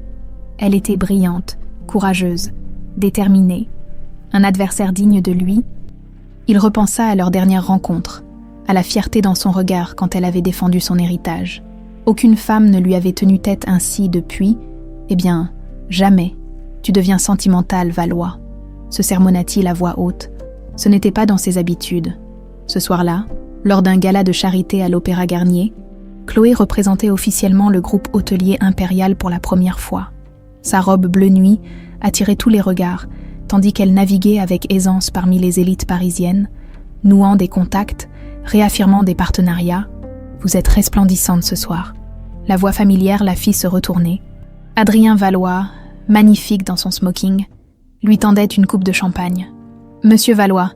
Elle était brillante, courageuse, déterminée, un adversaire digne de lui. Il repensa à leur dernière rencontre, à la fierté dans son regard quand elle avait défendu son héritage. Aucune femme ne lui avait tenu tête ainsi depuis. Eh bien, jamais. Tu deviens sentimental, Valois, se sermonna-t-il à voix haute. Ce n'était pas dans ses habitudes. Ce soir-là, lors d'un gala de charité à l'Opéra Garnier, Chloé représentait officiellement le groupe hôtelier impérial pour la première fois. Sa robe bleu nuit attirait tous les regards, tandis qu'elle naviguait avec aisance parmi les élites parisiennes, nouant des contacts, réaffirmant des partenariats. « Vous êtes resplendissante ce soir. » La voix familière la fit se retourner. Adrien Valois, magnifique dans son smoking, lui tendait une coupe de champagne. « Monsieur Valois,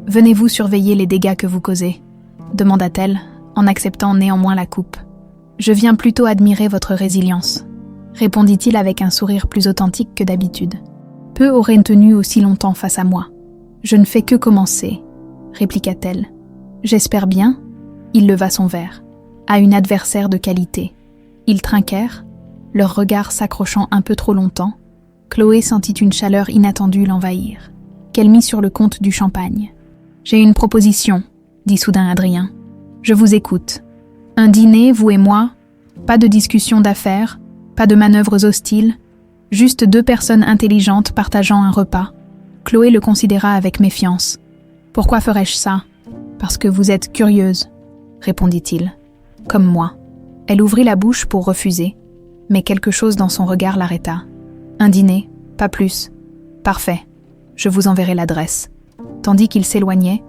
venez-vous surveiller les dégâts que vous causez ?» demanda-t-elle, en acceptant néanmoins la coupe. « Je viens plutôt admirer votre résilience », répondit-il avec un sourire plus authentique que d'habitude. Peu auraient tenu aussi longtemps face à moi. « Je ne fais que commencer », répliqua-t-elle. « J'espère bien », il leva son verre, « à une adversaire de qualité. » Ils trinquèrent, leurs regards s'accrochant un peu trop longtemps. Chloé sentit une chaleur inattendue l'envahir, qu'elle mit sur le compte du champagne. « J'ai une proposition », dit soudain Adrien. « Je vous écoute. Un dîner, vous et moi, pas de discussion d'affaires, pas de manœuvres hostiles, juste deux personnes intelligentes partageant un repas. » Chloé le considéra avec méfiance. « Pourquoi ferais-je ça ? Parce que vous êtes curieuse, » répondit-il. « Comme moi. » Elle ouvrit la bouche pour refuser, mais quelque chose dans son regard l'arrêta. « Un dîner, pas plus. Parfait. Je vous enverrai l'adresse. » Tandis qu'il s'éloignait,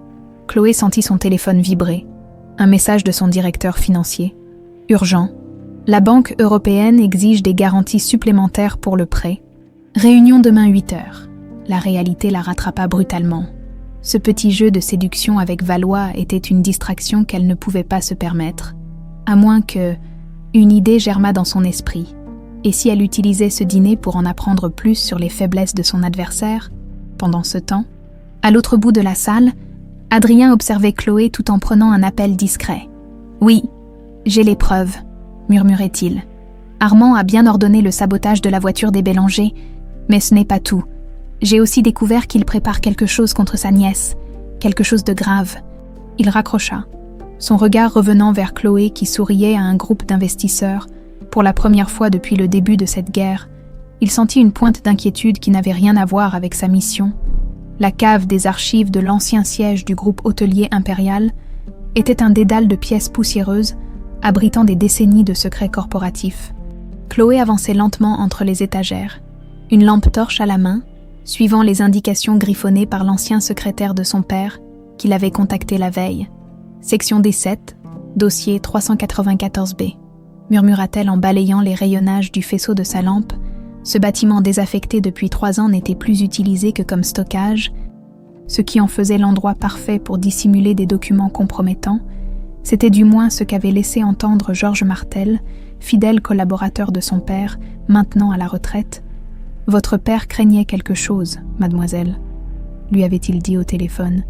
Chloé sentit son téléphone vibrer. Un message de son directeur financier. « Urgent. La Banque européenne exige des garanties supplémentaires pour le prêt. Réunion demain 8h. » La réalité la rattrapa brutalement. Ce petit jeu de séduction avec Valois était une distraction qu'elle ne pouvait pas se permettre, à moins que une idée germa dans son esprit. Et si elle utilisait ce dîner pour en apprendre plus sur les faiblesses de son adversaire? Pendant ce temps, à l'autre bout de la salle, Adrien observait Chloé tout en prenant un appel discret. « Oui, j'ai les preuves », murmurait-il. « Armand a bien ordonné le sabotage de la voiture des Bélanger, mais ce n'est pas tout. J'ai aussi découvert qu'il prépare quelque chose contre sa nièce, quelque chose de grave. » Il raccrocha, son regard revenant vers Chloé qui souriait à un groupe d'investisseurs. Pour la première fois depuis le début de cette guerre, il sentit une pointe d'inquiétude qui n'avait rien à voir avec sa mission. La cave des archives de l'ancien siège du groupe hôtelier impérial était un dédale de pièces poussiéreuses, abritant des décennies de secrets corporatifs. Chloé avançait lentement entre les étagères, une lampe torche à la main, suivant les indications griffonnées par l'ancien secrétaire de son père, qui l'avait contacté la veille. Section D7, dossier 394B, murmura-t-elle en balayant les rayonnages du faisceau de sa lampe. Ce bâtiment désaffecté depuis 3 ans n'était plus utilisé que comme stockage, ce qui en faisait l'endroit parfait pour dissimuler des documents compromettants. C'était du moins ce qu'avait laissé entendre Georges Martel, fidèle collaborateur de son père, maintenant à la retraite. « Votre père craignait quelque chose, mademoiselle », lui avait-il dit au téléphone.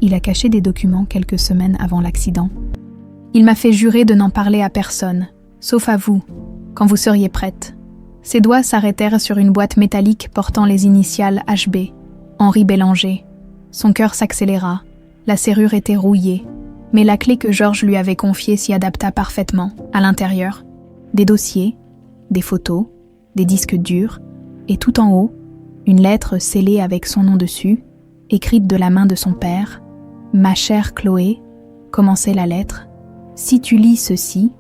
Il a caché des documents quelques semaines avant l'accident. Il m'a fait jurer de n'en parler à personne, sauf à vous, quand vous seriez prête. Ses doigts s'arrêtèrent sur une boîte métallique portant les initiales HB, Henri Bélanger. Son cœur s'accéléra, la serrure était rouillée, mais la clé que Georges lui avait confiée s'y adapta parfaitement. À l'intérieur, des dossiers, des photos, des disques durs, et tout en haut, une lettre scellée avec son nom dessus, écrite de la main de son père. « Ma chère Chloé », commençait la lettre, « si tu lis ceci,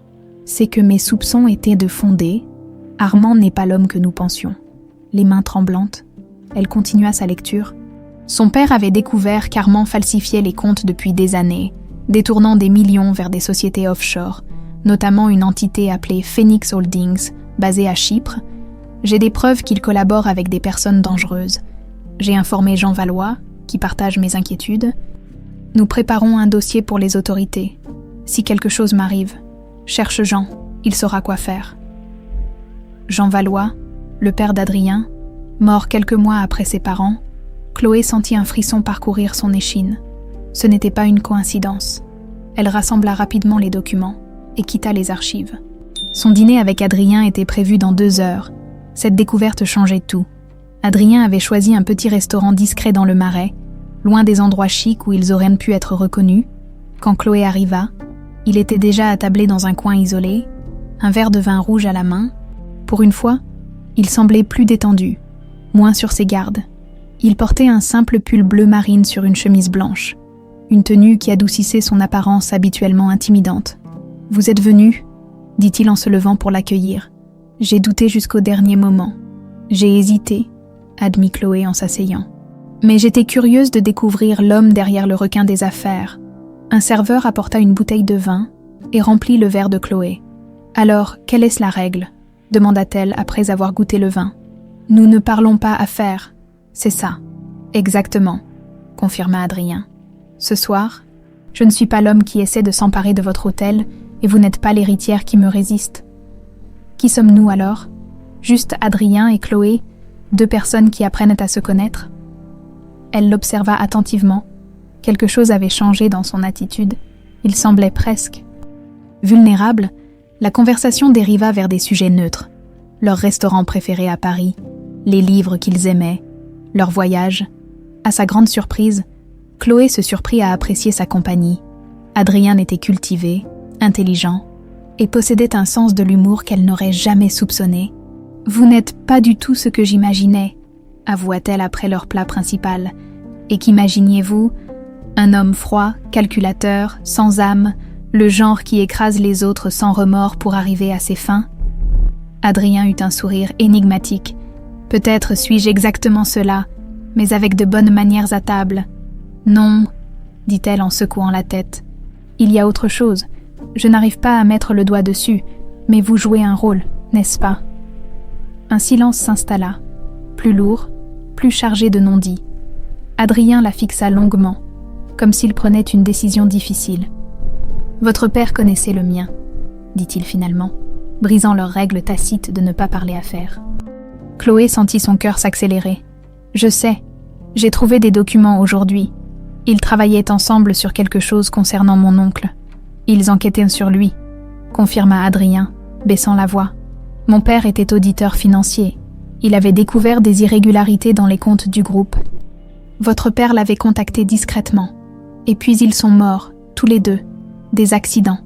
c'est que mes soupçons étaient de fondés. Armand n'est pas l'homme que nous pensions. » Les mains tremblantes, elle continua sa lecture. Son père avait découvert qu'Armand falsifiait les comptes depuis des années, détournant des millions vers des sociétés offshore, notamment une entité appelée Phoenix Holdings, basée à Chypre. J'ai des preuves qu'il collabore avec des personnes dangereuses. J'ai informé Jean Valois, qui partage mes inquiétudes. Nous préparons un dossier pour les autorités. Si quelque chose m'arrive, cherche Jean, il saura quoi faire. Jean Valois, le père d'Adrien, Mort quelques mois après ses parents, Chloé sentit un frisson parcourir son échine. Ce n'était pas une coïncidence. Elle rassembla rapidement les documents et quitta les archives. Son dîner avec Adrien était prévu dans 2 heures. Cette découverte changeait tout. Adrien avait choisi un petit restaurant discret dans le Marais, loin des endroits chics où ils auraient pu être reconnus. Quand Chloé arriva, il était déjà attablé dans un coin isolé, un verre de vin rouge à la main. Pour une fois, il semblait plus détendu, moins sur ses gardes. Il portait un simple pull bleu marine sur une chemise blanche, une tenue qui adoucissait son apparence habituellement intimidante. « Vous êtes venu ?» dit-il en se levant pour l'accueillir. « J'ai douté jusqu'au dernier moment. J'ai hésité, » admit Chloé en s'asseyant. « Mais j'étais curieuse de découvrir l'homme derrière le requin des affaires. » Un serveur apporta une bouteille de vin et remplit le verre de Chloé. « Alors, quelle est la règle ?» demanda-t-elle après avoir goûté le vin. « Nous ne parlons pas affaires. C'est ça. »« Exactement, » confirma Adrien. « Ce soir, je ne suis pas l'homme qui essaie de s'emparer de votre hôtel et vous n'êtes pas l'héritière qui me résiste. Qui sommes-nous alors ? Juste Adrien et Chloé, 2 personnes qui apprennent à se connaître ?» Elle l'observa attentivement. Quelque chose avait changé dans son attitude. Il semblait presque vulnérable. La conversation dériva vers des sujets neutres. Leur restaurant préféré à Paris, les livres qu'ils aimaient, leur voyage. À sa grande surprise, Chloé se surprit à apprécier sa compagnie. Adrien était cultivé, intelligent, et possédait un sens de l'humour qu'elle n'aurait jamais soupçonné. « Vous n'êtes pas du tout ce que j'imaginais », avoua-t-elle après leur plat principal. « Et qu'imaginiez-vous ? Un homme froid, calculateur, sans âme, le genre qui écrase les autres sans remords pour arriver à ses fins ?» Adrien eut un sourire énigmatique. « Peut-être suis-je exactement cela, mais avec de bonnes manières à table. »« Non, » dit-elle en secouant la tête. « Il y a autre chose. Je n'arrive pas à mettre le doigt dessus, mais vous jouez un rôle, n'est-ce pas ?» Un silence s'installa, plus lourd, plus chargé de non-dits. Adrien la fixa longuement, comme s'il prenait une décision difficile. « Votre père connaissait le mien, » dit-il finalement, brisant leur règle tacite de ne pas parler affaires. Chloé sentit son cœur s'accélérer. « Je sais, j'ai trouvé des documents aujourd'hui. Ils travaillaient ensemble sur quelque chose concernant mon oncle. Ils enquêtaient sur lui, » confirma Adrien, baissant la voix. « Mon père était auditeur financier. Il avait découvert des irrégularités dans les comptes du groupe. Votre père l'avait contacté discrètement. Et puis ils sont morts, tous les 2. Des accidents. »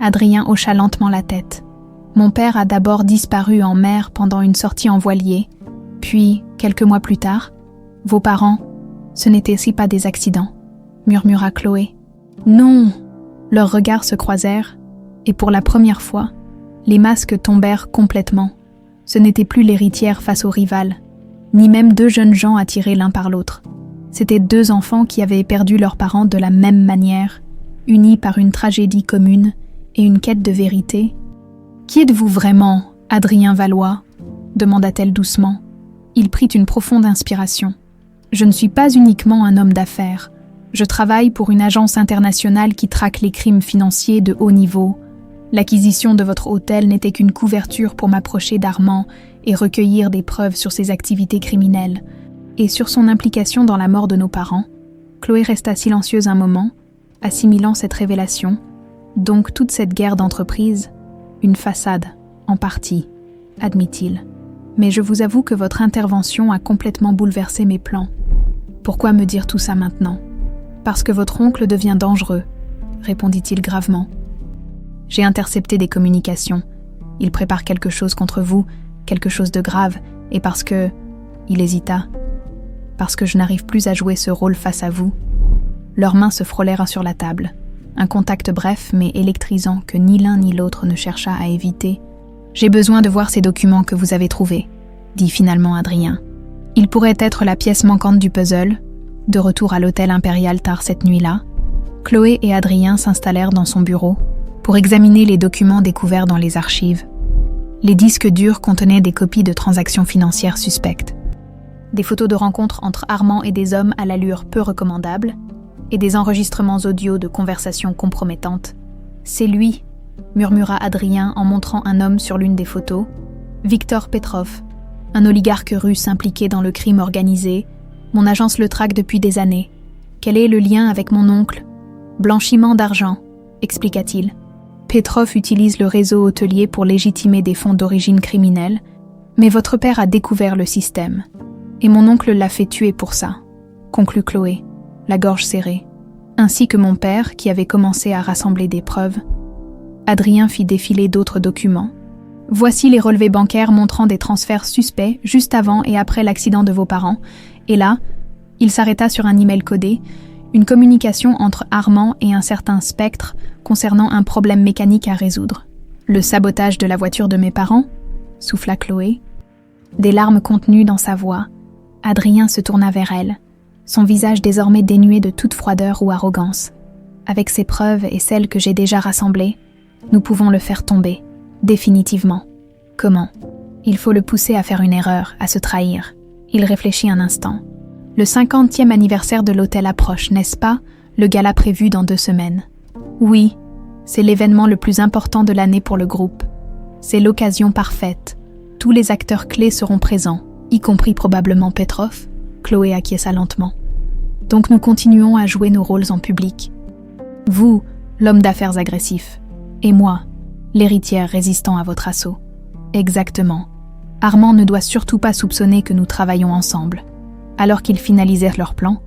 Adrien hocha lentement la tête. « Mon père a d'abord disparu en mer pendant une sortie en voilier. Puis, quelques mois plus tard, vos parents, ce n'étaient pas des accidents, » murmura Chloé. « Non !» Leurs regards se croisèrent, et pour la première fois, les masques tombèrent complètement. Ce n'était plus l'héritière face au rival, ni même 2 jeunes gens attirés l'un par l'autre. C'étaient 2 enfants qui avaient perdu leurs parents de la même manière, unis par une tragédie commune et une quête de vérité. « Qui êtes-vous vraiment, Adrien Valois ?» demanda-t-elle doucement. Il prit une profonde inspiration. « Je ne suis pas uniquement un homme d'affaires. Je travaille pour une agence internationale qui traque les crimes financiers de haut niveau. L'acquisition de votre hôtel n'était qu'une couverture pour m'approcher d'Armand et recueillir des preuves sur ses activités criminelles. Et sur son implication dans la mort de nos parents. » Chloé resta silencieuse un moment, assimilant cette révélation. Donc toute cette guerre d'entreprise, une façade, en partie, admit-il. Mais je vous avoue que votre intervention a complètement bouleversé mes plans. Pourquoi me dire tout ça maintenant ? Parce que votre oncle devient dangereux, répondit-il gravement. J'ai intercepté des communications. Il prépare quelque chose contre vous, quelque chose de grave, et parce que... Il hésita. Parce que je n'arrive plus à jouer ce rôle face à vous. Leurs mains se frôlèrent sur la table. Un contact bref mais électrisant que ni l'un ni l'autre ne chercha à éviter. « J'ai besoin de voir ces documents que vous avez trouvés, » dit finalement Adrien. Il pourrait être la pièce manquante du puzzle. De retour à l'hôtel impérial tard cette nuit-là, Chloé et Adrien s'installèrent dans son bureau pour examiner les documents découverts dans les archives. Les disques durs contenaient des copies de transactions financières suspectes, des photos de rencontres entre Armand et des hommes à l'allure peu recommandable, et des enregistrements audio de conversations compromettantes. « C'est lui !» murmura Adrien en montrant un homme sur l'une des photos. « Victor Petrov. Un oligarque russe impliqué dans le crime organisé. Mon agence le traque depuis des années. Quel est le lien avec mon oncle ? Blanchiment d'argent, expliqua-t-il. Petrov utilise le réseau hôtelier pour légitimer des fonds d'origine criminelle, mais votre père a découvert le système. Et mon oncle l'a fait tuer pour ça, conclut Chloé, la gorge serrée. Ainsi que mon père, qui avait commencé à rassembler des preuves. Adrien fit défiler d'autres documents. Voici les relevés bancaires montrant des transferts suspects juste avant et après l'accident de vos parents. Et là, il s'arrêta sur un email codé, une communication entre Armand et un certain Spectre concernant un problème mécanique à résoudre. Le sabotage de la voiture de mes parents ? Souffla Chloé. Des larmes contenues dans sa voix. Adrien se tourna vers elle, son visage désormais dénué de toute froideur ou arrogance. Avec ces preuves et celles que j'ai déjà rassemblées, nous pouvons le faire tomber, définitivement. Comment ? Il faut le pousser à faire une erreur, à se trahir. Il réfléchit un instant. Le 50e anniversaire de l'hôtel approche, n'est-ce pas ? Le gala prévu dans 2 semaines. Oui, c'est l'événement le plus important de l'année pour le groupe. C'est l'occasion parfaite. Tous les acteurs clés seront présents, y compris probablement Petrov. Chloé acquiesça lentement. Donc nous continuons à jouer nos rôles en public. Vous, l'homme d'affaires agressif, et moi, l'héritière résistant à votre assaut. Exactement. Armand ne doit surtout pas soupçonner que nous travaillons ensemble. Alors qu'ils finalisèrent leur plan,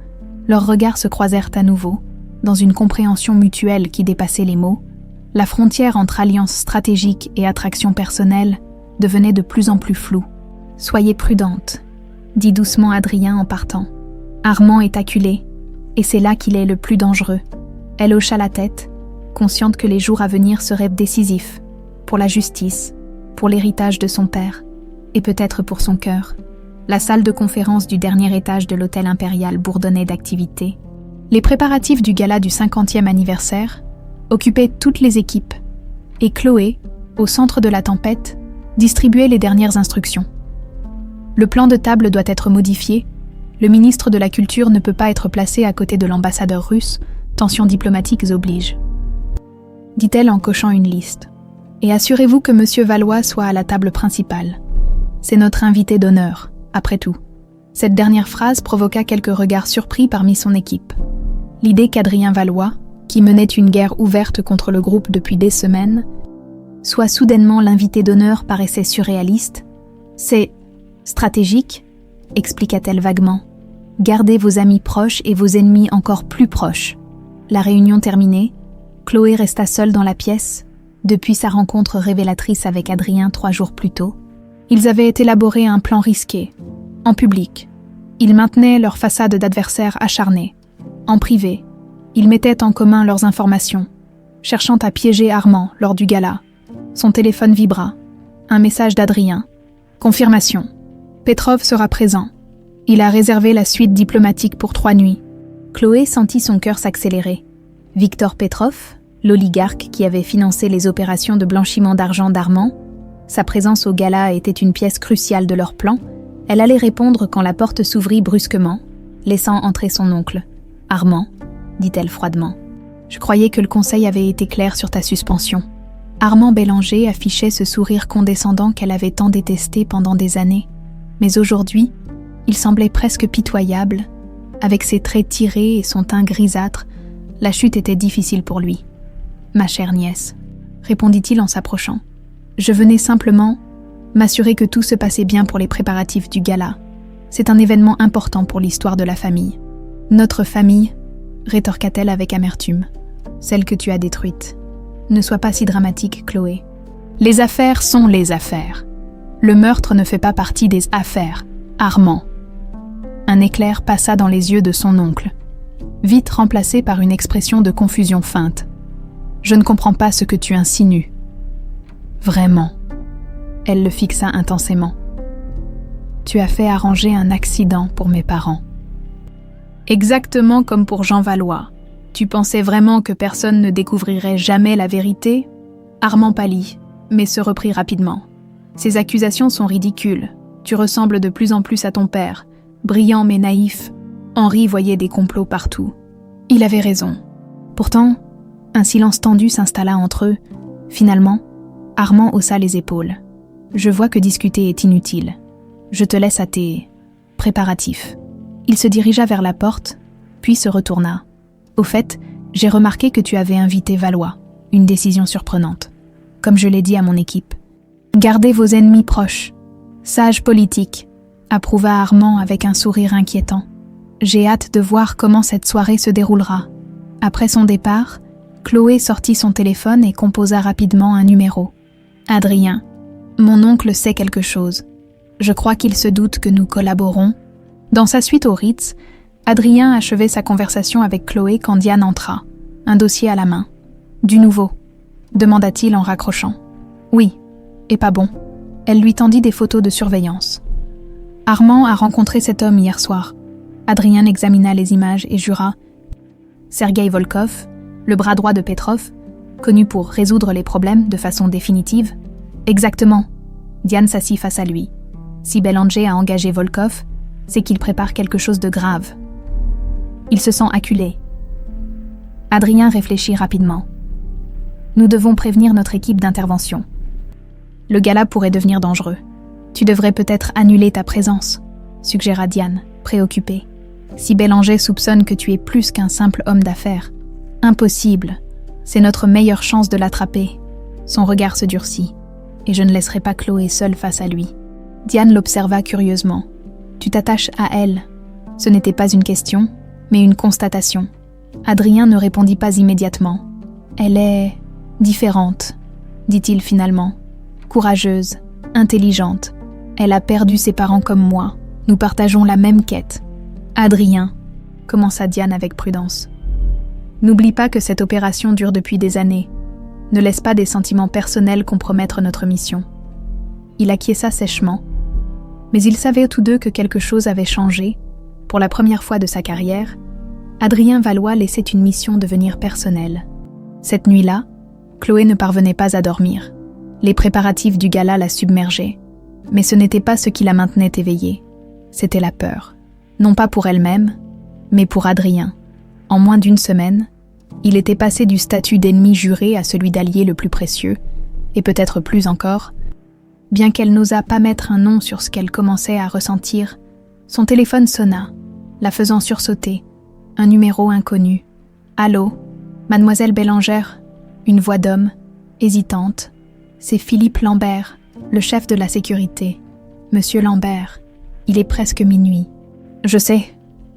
leurs regards se croisèrent à nouveau, dans une compréhension mutuelle qui dépassait les mots. La frontière entre alliance stratégique et attraction personnelle devenait de plus en plus floue. « Soyez prudente », dit doucement Adrien en partant. « Armand est acculé, et c'est là qu'il est le plus dangereux. » Elle hocha la tête, consciente que les jours à venir seraient décisifs, pour la justice, pour l'héritage de son père, et peut-être pour son cœur. La salle de conférence du dernier étage de l'hôtel impérial bourdonnait d'activité. Les préparatifs du gala du 50e anniversaire occupaient toutes les équipes, et Chloé, au centre de la tempête, distribuait les dernières instructions. Le plan de table doit être modifié, le ministre de la Culture ne peut pas être placé à côté de l'ambassadeur russe, tensions diplomatiques obligent. Dit-elle en cochant une liste. Et assurez-vous que M. Valois soit à la table principale. C'est notre invité d'honneur, après tout. Cette dernière phrase provoqua quelques regards surpris parmi son équipe. L'idée qu'Adrien Valois, qui menait une guerre ouverte contre le groupe depuis des semaines, soit soudainement l'invité d'honneur paraissait surréaliste. C'est stratégique, expliqua-t-elle vaguement. Gardez vos amis proches et vos ennemis encore plus proches. La réunion terminée, Chloé resta seule dans la pièce, depuis sa rencontre révélatrice avec Adrien 3 jours plus tôt. Ils avaient élaboré un plan risqué, en public. Ils maintenaient leur façade d'adversaires acharnés. En privé, ils mettaient en commun leurs informations, cherchant à piéger Armand lors du gala. Son téléphone vibra. Un message d'Adrien. Confirmation. Petrov sera présent. Il a réservé la suite diplomatique pour 3 nuits. Chloé sentit son cœur s'accélérer. Victor Petrov, l'oligarque qui avait financé les opérations de blanchiment d'argent d'Armand, sa présence au gala était une pièce cruciale de leur plan. Elle allait répondre quand la porte s'ouvrit brusquement, laissant entrer son oncle. « Armand », dit-elle froidement. « Je croyais que le conseil avait été clair sur ta suspension. » Armand Bélanger affichait ce sourire condescendant qu'elle avait tant détesté pendant des années. Mais aujourd'hui, il semblait presque pitoyable. Avec ses traits tirés et son teint grisâtre, la chute était difficile pour lui. « Ma chère nièce », répondit-il en s'approchant. « Je venais simplement m'assurer que tout se passait bien pour les préparatifs du gala. C'est un événement important pour l'histoire de la famille. »« Notre famille », rétorqua-t-elle avec amertume. « Celle que tu as détruite. Ne sois pas si dramatique, Chloé. Les affaires sont les affaires. Le meurtre ne fait pas partie des affaires. Armand. » Un éclair passa dans les yeux de son oncle, vite remplacé par une expression de confusion feinte. « Je ne comprends pas ce que tu insinues. »« Vraiment. » Elle le fixa intensément. « Tu as fait arranger un accident pour mes parents. » Exactement comme pour Jean Valois. Tu pensais vraiment que personne ne découvrirait jamais la vérité ? Armand pâlit, mais se reprit rapidement. Ces accusations sont ridicules. Tu ressembles de plus en plus à ton père. Brillant mais naïf, Henri voyait des complots partout. Il avait raison. Pourtant, un silence tendu s'installa entre eux. Finalement, Armand haussa les épaules. « Je vois que discuter est inutile. Je te laisse à tes préparatifs. Il se dirigea vers la porte, puis se retourna. Au fait, j'ai remarqué que tu avais invité Valois. Une décision surprenante. Comme je l'ai dit à mon équipe. Gardez vos ennemis proches. Sage politique, approuva Armand avec un sourire inquiétant. J'ai hâte de voir comment cette soirée se déroulera. Après son départ, Chloé sortit son téléphone et composa rapidement un numéro. Adrien, mon oncle sait quelque chose. Je crois qu'il se doute que nous collaborons. Dans sa suite au Ritz, Adrien achevait sa conversation avec Chloé quand Diane entra, un dossier à la main. Du nouveau, demanda-t-il en raccrochant. Oui, et pas bon. Elle lui tendit des photos de surveillance. Armand a rencontré cet homme hier soir. Adrien examina les images et jura. Sergueï Volkov, le bras droit de Petrov, connu pour résoudre les problèmes de façon définitive. Exactement. Diane s'assit face à lui. Si Bélanger a engagé Volkov, c'est qu'il prépare quelque chose de grave. Il se sent acculé. Adrien réfléchit rapidement. Nous devons prévenir notre équipe d'intervention. Le gala pourrait devenir dangereux. Tu devrais peut-être annuler ta présence, suggéra Diane, préoccupée. Si Bélanger soupçonne que tu es plus qu'un simple homme d'affaires. Impossible. C'est notre meilleure chance de l'attraper. Son regard se durcit. Et je ne laisserai pas Chloé seule face à lui. Diane l'observa curieusement. Tu t'attaches à elle. Ce n'était pas une question, mais une constatation. Adrien ne répondit pas immédiatement. Elle est différente, dit-il finalement. Courageuse, intelligente. Elle a perdu ses parents comme moi. Nous partageons la même quête. Adrien, commença Diane avec prudence. N'oublie pas que cette opération dure depuis des années. Ne laisse pas des sentiments personnels compromettre notre mission. Il acquiesça sèchement, mais ils savaient tous deux que quelque chose avait changé. Pour la première fois de sa carrière, Adrien Valois laissait une mission devenir personnelle. Cette nuit-là, Chloé ne parvenait pas à dormir. Les préparatifs du gala la submergeaient. Mais ce n'était pas ce qui la maintenait éveillée. C'était la peur. Non pas pour elle-même, mais pour Adrien. En moins d'une semaine, il était passé du statut d'ennemi juré à celui d'allié le plus précieux, et peut-être plus encore. Bien qu'elle n'osât pas mettre un nom sur ce qu'elle commençait à ressentir, son téléphone sonna, la faisant sursauter. Un numéro inconnu. « Allô, mademoiselle Bélanger ?» Une voix d'homme, hésitante. « C'est Philippe Lambert, le chef de la sécurité. Monsieur Lambert, il est presque minuit. »« Je sais,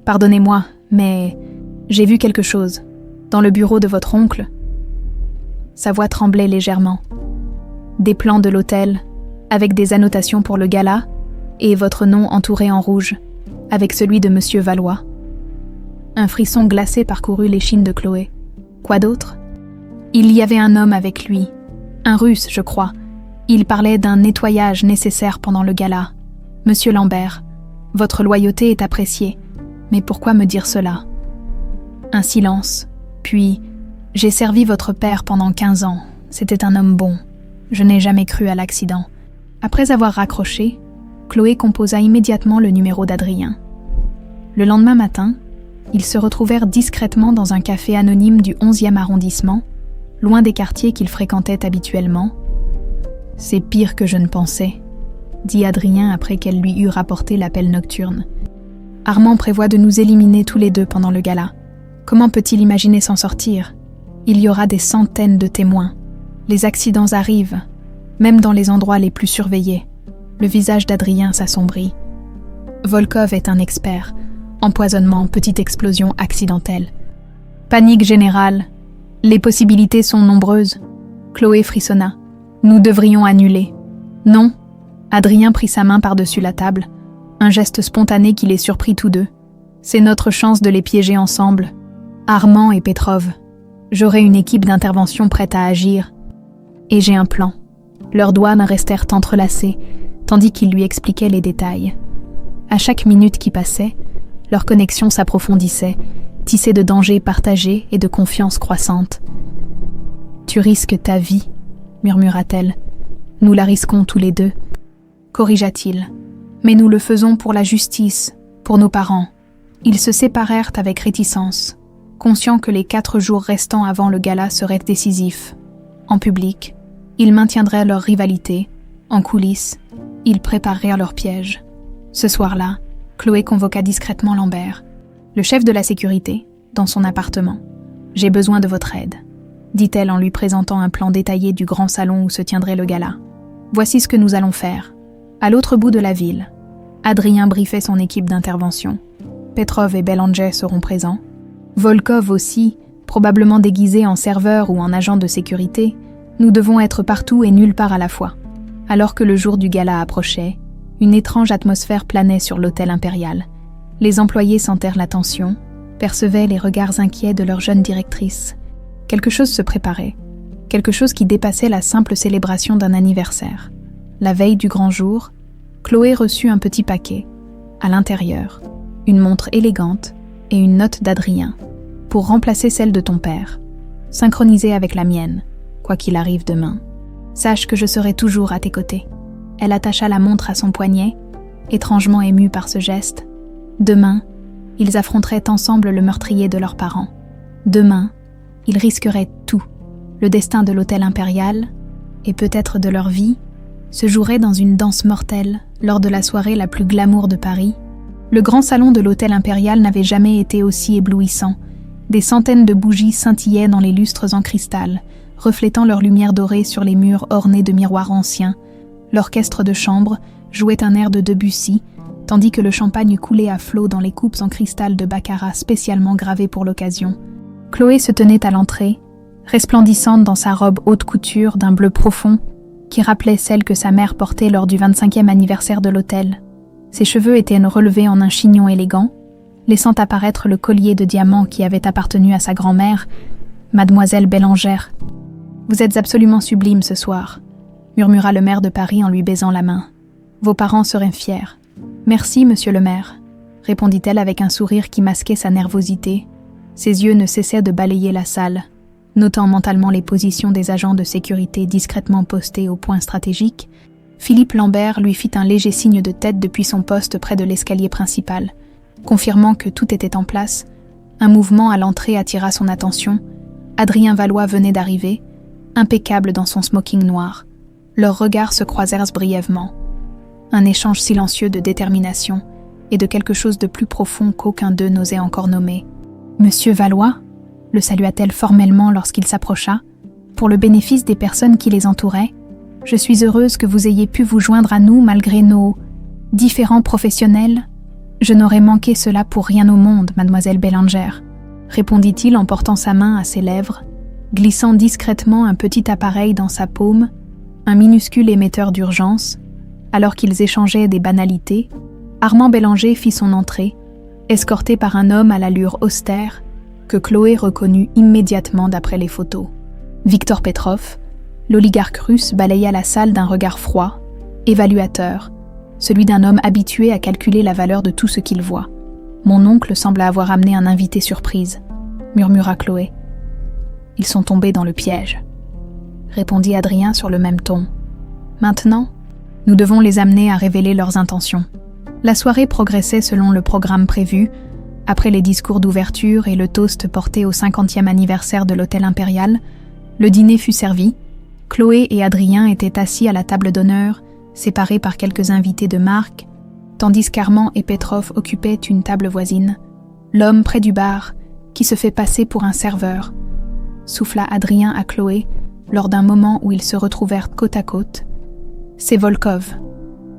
pardonnez-moi, mais j'ai vu quelque chose. Dans le bureau de votre oncle. » Sa voix tremblait légèrement. « Des plans de l'hôtel, avec des annotations pour le gala, et votre nom entouré en rouge, avec celui de Monsieur Valois. » Un frisson glacé parcourut l'échine de Chloé. Quoi d'autre ? Il y avait un homme avec lui. Un Russe, je crois. Il parlait d'un nettoyage nécessaire pendant le gala. Monsieur Lambert, votre loyauté est appréciée. Mais pourquoi me dire cela ? Un silence. Puis, j'ai servi votre père pendant 15 ans. C'était un homme bon. Je n'ai jamais cru à l'accident. Après avoir raccroché, Chloé composa immédiatement le numéro d'Adrien. Le lendemain matin, ils se retrouvèrent discrètement dans un café anonyme du 11e arrondissement, loin des quartiers qu'ils fréquentaient habituellement. « C'est pire que je ne pensais », dit Adrien après qu'elle lui eut rapporté l'appel nocturne. « Armand prévoit de nous éliminer tous les deux pendant le gala. Comment peut-il imaginer s'en sortir ? Il y aura des centaines de témoins. Les accidents arrivent, même dans les endroits les plus surveillés. » Le visage d'Adrien s'assombrit. Volkov est un expert. Empoisonnement, petite explosion accidentelle. Panique générale. Les possibilités sont nombreuses. Chloé frissonna. Nous devrions annuler. Non. Adrien prit sa main par-dessus la table. Un geste spontané qui les surprit tous deux. C'est notre chance de les piéger ensemble. Armand et Petrov. J'aurai une équipe d'intervention prête à agir. Et j'ai un plan. Leurs doigts restèrent entrelacés, tandis qu'il lui expliquait les détails. À chaque minute qui passait, leur connexion s'approfondissait, tissée de dangers partagés et de confiance croissante. « Tu risques ta vie, » murmura-t-elle. « Nous la risquons tous les deux. » Corrigea-t-il. « Mais nous le faisons pour la justice, pour nos parents. » Ils se séparèrent avec réticence, conscients que les 4 jours restants avant le gala seraient décisifs. En public, ils maintiendraient leur rivalité. En coulisses, ils préparèrent leur piège. Ce soir-là, Chloé convoqua discrètement Lambert, le chef de la sécurité, dans son appartement. « J'ai besoin de votre aide », dit-elle en lui présentant un plan détaillé du grand salon où se tiendrait le gala. « Voici ce que nous allons faire. À l'autre bout de la ville, Adrien briefait son équipe d'intervention. Petrov et Bélanger seront présents. Volkov aussi, probablement déguisé en serveur ou en agent de sécurité. Nous devons être partout et nulle part à la fois. » Alors que le jour du gala approchait, une étrange atmosphère planait sur l'hôtel impérial. Les employés sentèrent la tension, percevaient les regards inquiets de leur jeune directrice. Quelque chose se préparait, quelque chose qui dépassait la simple célébration d'un anniversaire. La veille du grand jour, Chloé reçut un petit paquet. À l'intérieur, une montre élégante et une note d'Adrien, pour remplacer celle de ton père, synchronisée avec la mienne, quoi qu'il arrive demain. Sache que je serai toujours à tes côtés. Elle attacha la montre à son poignet, étrangement émue par ce geste. Demain, ils affronteraient ensemble le meurtrier de leurs parents. Demain, ils risqueraient tout. Le destin de l'hôtel impérial, et peut-être de leur vie, se jouerait dans une danse mortelle lors de la soirée la plus glamour de Paris. Le grand salon de l'hôtel impérial n'avait jamais été aussi éblouissant. Des centaines de bougies scintillaient dans les lustres en cristal, reflétant leur lumière dorée sur les murs ornés de miroirs anciens. L'orchestre de chambre jouait un air de Debussy, tandis que le champagne coulait à flots dans les coupes en cristal de baccarat spécialement gravées pour l'occasion. Chloé se tenait à l'entrée, resplendissante dans sa robe haute couture d'un bleu profond qui rappelait celle que sa mère portait lors du 25e anniversaire de l'hôtel. Ses cheveux étaient relevés en un chignon élégant, laissant apparaître le collier de diamants qui avait appartenu à sa grand-mère, Mademoiselle Bélanger. « Vous êtes absolument sublime ce soir », murmura le maire de Paris en lui baisant la main. « Vos parents seraient fiers. »« Merci, monsieur le maire », répondit-elle avec un sourire qui masquait sa nervosité. Ses yeux ne cessaient de balayer la salle, notant mentalement les positions des agents de sécurité discrètement postés au point stratégique. Philippe Lambert lui fit un léger signe de tête depuis son poste près de l'escalier principal, confirmant que tout était en place. Un mouvement à l'entrée attira son attention. Adrien Valois venait d'arriver, impeccable dans son smoking noir. Leurs regards se croisèrent brièvement. Un échange silencieux de détermination et de quelque chose de plus profond qu'aucun d'eux n'osait encore nommer. « Monsieur Valois ?» le salua-t-elle formellement lorsqu'il s'approcha. « Pour le bénéfice des personnes qui les entouraient, je suis heureuse que vous ayez pu vous joindre à nous malgré nos différents professionnels. Je n'aurais manqué cela pour rien au monde, mademoiselle Bélanger, » répondit-il en portant sa main à ses lèvres, glissant discrètement un petit appareil dans sa paume, un minuscule émetteur d'urgence. Alors qu'ils échangeaient des banalités, Armand Bélanger fit son entrée, escorté par un homme à l'allure austère que Chloé reconnut immédiatement d'après les photos. Victor Petrov, l'oligarque russe, balaya la salle d'un regard froid, évaluateur, celui d'un homme habitué à calculer la valeur de tout ce qu'il voit. « Mon oncle semble avoir amené un invité surprise », murmura Chloé. « Ils sont tombés dans le piège », répondit Adrien sur le même ton. « Maintenant, nous devons les amener à révéler leurs intentions. » La soirée progressait selon le programme prévu. Après les discours d'ouverture et le toast porté au 50e anniversaire de l'hôtel impérial, le dîner fut servi. Chloé et Adrien étaient assis à la table d'honneur, séparés par quelques invités de marque, tandis qu'Armand et Petrov occupaient une table voisine. L'homme près du bar, qui se fait passer pour un serveur, souffla Adrien à Chloé lors d'un moment où ils se retrouvèrent côte à côte. « C'est Volkov. »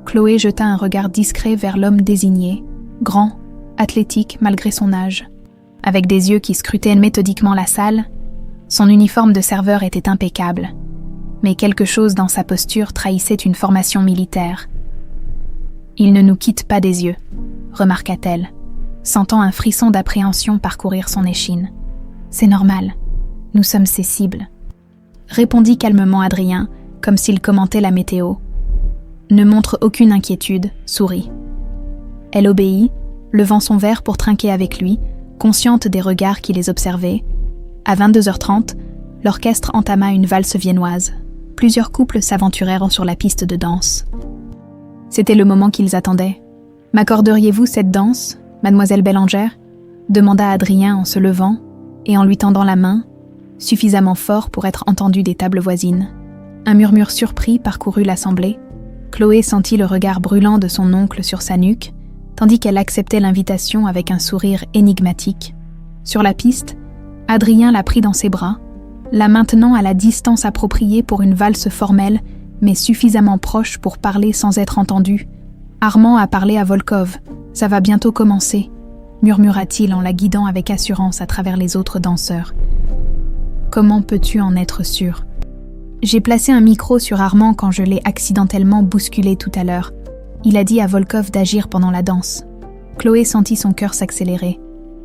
Chloé jeta un regard discret vers l'homme désigné, grand, athlétique malgré son âge. Avec des yeux qui scrutaient méthodiquement la salle, son uniforme de serveur était impeccable, mais quelque chose dans sa posture trahissait une formation militaire. « Il ne nous quitte pas des yeux », remarqua-t-elle, sentant un frisson d'appréhension parcourir son échine. « C'est normal, nous sommes ses cibles », répondit calmement Adrien, comme s'il commentait la météo. Ne montre aucune inquiétude, sourit. Elle obéit, levant son verre pour trinquer avec lui, consciente des regards qui les observaient. À 22h30, l'orchestre entama une valse viennoise. Plusieurs couples s'aventurèrent sur la piste de danse. C'était le moment qu'ils attendaient. « M'accorderiez-vous cette danse, mademoiselle Bélanger ?» demanda Adrien en se levant et en lui tendant la main, suffisamment fort pour être entendu des tables voisines. Un murmure surpris parcourut l'assemblée. Chloé sentit le regard brûlant de son oncle sur sa nuque, tandis qu'elle acceptait l'invitation avec un sourire énigmatique. Sur la piste, Adrien la prit dans ses bras, la maintenant à la distance appropriée pour une valse formelle, mais suffisamment proche pour parler sans être entendu. « Armand a parlé à Volkov, ça va bientôt commencer », murmura-t-il en la guidant avec assurance à travers les autres danseurs. « Comment peux-tu en être sûr ? J'ai placé un micro sur Armand quand je l'ai accidentellement bousculé tout à l'heure. Il a dit à Volkov d'agir pendant la danse. » Chloé sentit son cœur s'accélérer,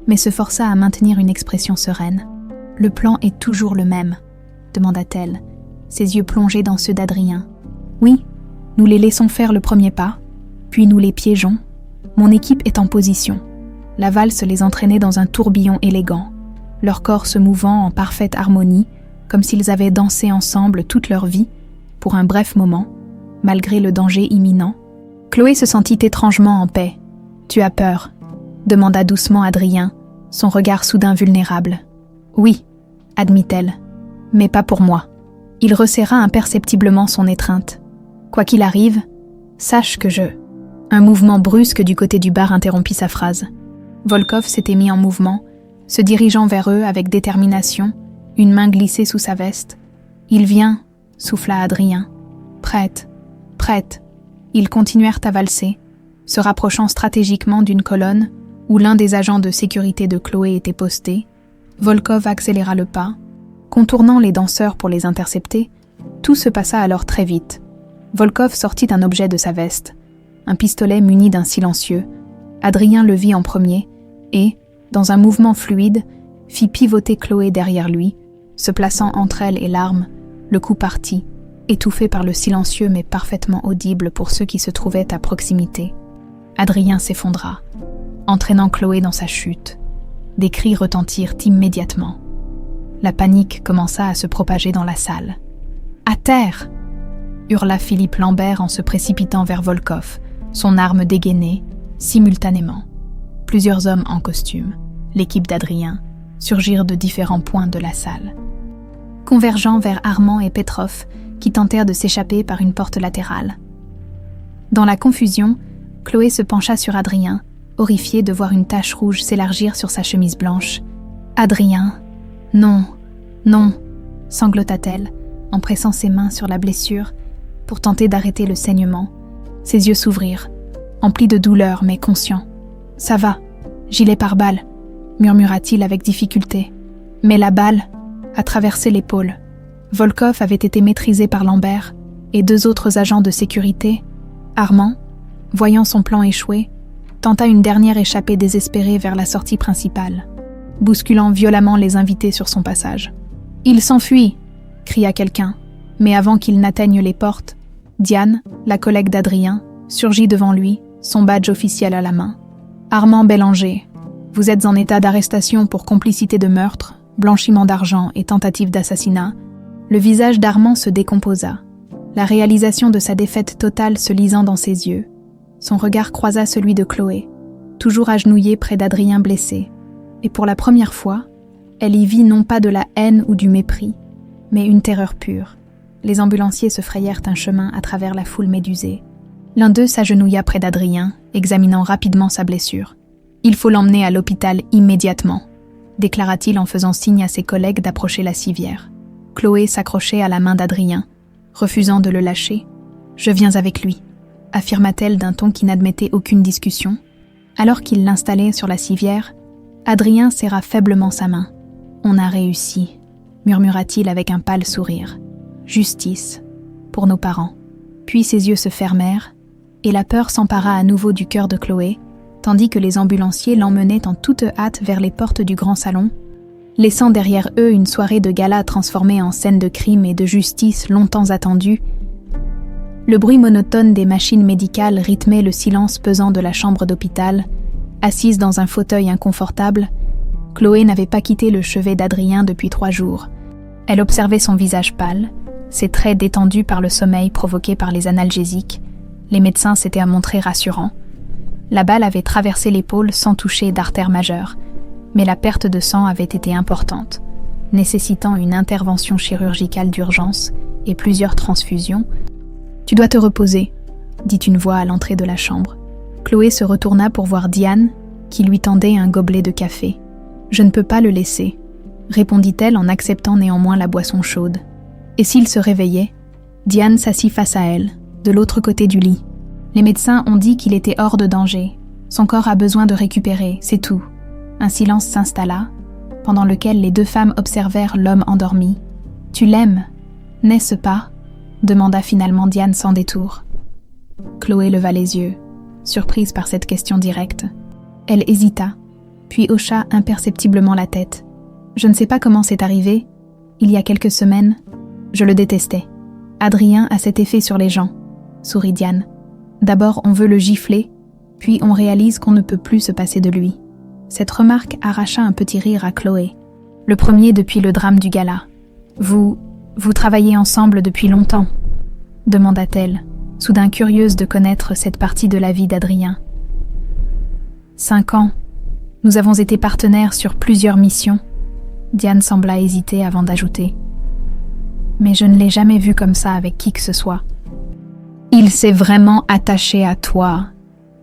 mais se força à maintenir une expression sereine. « Le plan est toujours le même ?» demanda-t-elle, ses yeux plongés dans ceux d'Adrien. « Oui, nous les laissons faire le premier pas, puis nous les piégeons. Mon équipe est en position. » La valse les entraînait dans un tourbillon élégant, leurs corps se mouvant en parfaite harmonie, comme s'ils avaient dansé ensemble toute leur vie, pour un bref moment, malgré le danger imminent. Chloé se sentit étrangement en paix. « Tu as peur ?» demanda doucement Adrien, son regard soudain vulnérable. « Oui, » admit-elle, « mais pas pour moi. » Il resserra imperceptiblement son étreinte. « Quoi qu'il arrive, sache que je... » Un mouvement brusque du côté du bar interrompit sa phrase. Volkov s'était mis en mouvement, se dirigeant vers eux avec détermination, une main glissée sous sa veste. « Il vient » souffla Adrien. « Prête, prête. » Ils continuèrent à valser, se rapprochant stratégiquement d'une colonne où l'un des agents de sécurité de Chloé était posté. Volkov accéléra le pas. Contournant les danseurs pour les intercepter, tout se passa alors très vite. Volkov sortit un objet de sa veste, un pistolet muni d'un silencieux. Adrien le vit en premier et, dans un mouvement fluide, fit pivoter Chloé derrière lui, se plaçant entre elle et l'arme, le coup partit, étouffé par le silencieux mais parfaitement audible pour ceux qui se trouvaient à proximité. Adrien s'effondra, entraînant Chloé dans sa chute. Des cris retentirent immédiatement. La panique commença à se propager dans la salle. « À terre !» hurla Philippe Lambert en se précipitant vers Volkov, son arme dégainée, simultanément. Plusieurs hommes en costume, l'équipe d'Adrien, surgirent de différents points de la salle. Convergeant vers Armand et Petrov, qui tentèrent de s'échapper par une porte latérale. Dans la confusion, Chloé se pencha sur Adrien, horrifiée de voir une tache rouge s'élargir sur sa chemise blanche. « Adrien, non, non !» sanglota-t-elle, en pressant ses mains sur la blessure pour tenter d'arrêter le saignement. Ses yeux s'ouvrirent, emplis de douleur mais conscients. « Ça va, gilet pare-balles !» murmura-t-il avec difficulté. Mais la balle a traversé l'épaule. Volkov avait été maîtrisé par Lambert et deux autres agents de sécurité. Armand, voyant son plan échouer, tenta une dernière échappée désespérée vers la sortie principale, bousculant violemment les invités sur son passage. « Il s'enfuit !» cria quelqu'un, mais avant qu'il n'atteigne les portes, Diane, la collègue d'Adrien, surgit devant lui, son badge officiel à la main. « Armand Bélanger, vous êtes en état d'arrestation pour complicité de meurtre, blanchiment d'argent et tentative d'assassinat. » Le visage d'Armand se décomposa, la réalisation de sa défaite totale se lisant dans ses yeux. Son regard croisa celui de Chloé, toujours agenouillée près d'Adrien blessé. Et pour la première fois, elle y vit non pas de la haine ou du mépris, mais une terreur pure. Les ambulanciers se frayèrent un chemin à travers la foule médusée. L'un d'eux s'agenouilla près d'Adrien, examinant rapidement sa blessure. « Il faut l'emmener à l'hôpital immédiatement », déclara-t-il en faisant signe à ses collègues d'approcher la civière. Chloé s'accrochait à la main d'Adrien, refusant de le lâcher. « Je viens avec lui », affirma-t-elle d'un ton qui n'admettait aucune discussion. Alors qu'il l'installait sur la civière, Adrien serra faiblement sa main. « On a réussi », murmura-t-il avec un pâle sourire. « Justice, pour nos parents. » Puis ses yeux se fermèrent, et la peur s'empara à nouveau du cœur de Chloé, tandis que les ambulanciers l'emmenaient en toute hâte vers les portes du grand salon, laissant derrière eux une soirée de gala transformée en scène de crime et de justice longtemps attendue. Le bruit monotone des machines médicales rythmait le silence pesant de la chambre d'hôpital. Assise dans un fauteuil inconfortable, Chloé n'avait pas quitté le chevet d'Adrien depuis 3 jours. Elle observait son visage pâle, ses traits détendus par le sommeil provoqué par les analgésiques. Les médecins s'étaient montrés rassurants. La balle avait traversé l'épaule sans toucher d'artère majeure, mais la perte de sang avait été importante, nécessitant une intervention chirurgicale d'urgence et plusieurs transfusions. « Tu dois te reposer », dit une voix à l'entrée de la chambre. Chloé se retourna pour voir Diane, qui lui tendait un gobelet de café. « Je ne peux pas le laisser », répondit-elle en acceptant néanmoins la boisson chaude. Et s'il se réveillait, Diane s'assit face à elle, de l'autre côté du lit. Les médecins ont dit qu'il était hors de danger. Son corps a besoin de récupérer, c'est tout. Un silence s'installa, pendant lequel les deux femmes observèrent l'homme endormi. « Tu l'aimes, n'est-ce pas ?» demanda finalement Diane sans détour. Chloé leva les yeux, surprise par cette question directe. Elle hésita, puis hocha imperceptiblement la tête. « Je ne sais pas comment c'est arrivé. Il y a quelques semaines, je le détestais. Adrien a cet effet sur les gens, » sourit Diane. « D'abord on veut le gifler, puis on réalise qu'on ne peut plus se passer de lui. » Cette remarque arracha un petit rire à Chloé, le premier depuis le drame du gala. « Vous travaillez ensemble depuis longtemps ?» demanda-t-elle, soudain curieuse de connaître cette partie de la vie d'Adrien. « 5 ans. Nous avons été partenaires sur plusieurs missions. » Diane sembla hésiter avant d'ajouter. « Mais je ne l'ai jamais vu comme ça avec qui que ce soit. »« Il s'est vraiment attaché à toi. »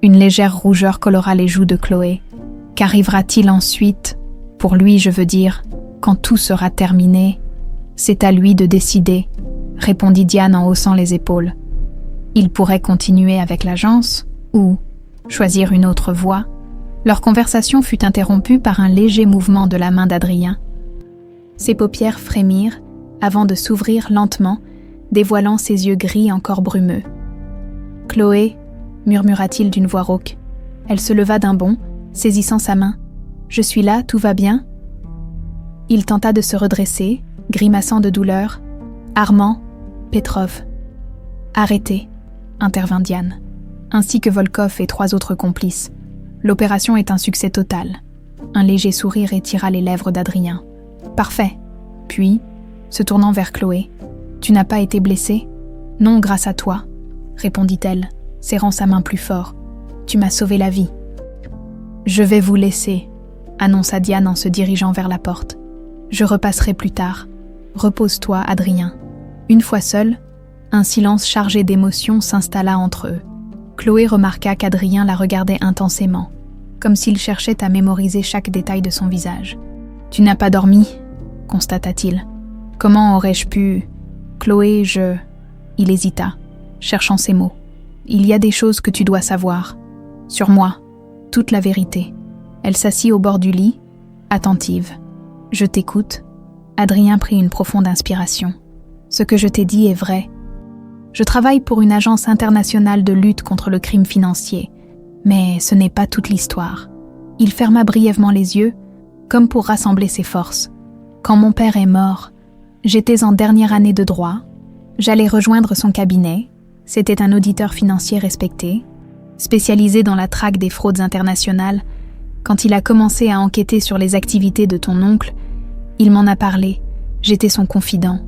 Une légère rougeur colora les joues de Chloé. « Qu'arrivera-t-il ensuite? Pour lui, je veux dire, quand tout sera terminé. » « C'est à lui de décider, » répondit Diane en haussant les épaules. « Il pourrait continuer avec l'agence ou choisir une autre voie. » Leur conversation fut interrompue par un léger mouvement de la main d'Adrien. Ses paupières frémirent avant de s'ouvrir lentement, dévoilant ses yeux gris encore brumeux. « Chloé, » murmura-t-il d'une voix rauque. Elle se leva d'un bond, saisissant sa main. « Je suis là, tout va bien ?» Il tenta de se redresser, grimaçant de douleur. « Armand, Petrov. »« Arrêtez », intervint Diane, ainsi que Volkov et 3 autres complices. L'opération est un succès total. Un léger sourire étira les lèvres d'Adrien. « Parfait. » Puis, se tournant vers Chloé. « Tu n'as pas été blessée ? » ?»« Non, grâce à toi, » répondit-elle, serrant sa main plus fort. « Tu m'as sauvé la vie. »« Je vais vous laisser, » annonça Diane en se dirigeant vers la porte. « Je repasserai plus tard. Repose-toi, Adrien. » Une fois seul, un silence chargé d'émotions s'installa entre eux. Chloé remarqua qu'Adrien la regardait intensément, comme s'il cherchait à mémoriser chaque détail de son visage. « Tu n'as pas dormi ?» constata-t-il. « Comment aurais-je pu... » « Chloé, je... » Il hésita, cherchant ses mots. « Il y a des choses que tu dois savoir. Sur moi, toute la vérité. » Elle s'assit au bord du lit, attentive. « Je t'écoute. » Adrien prit une profonde inspiration. « Ce que je t'ai dit est vrai. Je travaille pour une agence internationale de lutte contre le crime financier, mais ce n'est pas toute l'histoire. » Il ferma brièvement les yeux, comme pour rassembler ses forces. « Quand mon père est mort, j'étais en dernière année de droit. J'allais rejoindre son cabinet. C'était un auditeur financier respecté, spécialisé dans la traque des fraudes internationales. Quand il a commencé à enquêter sur les activités de ton oncle, il m'en a parlé. J'étais son confident. »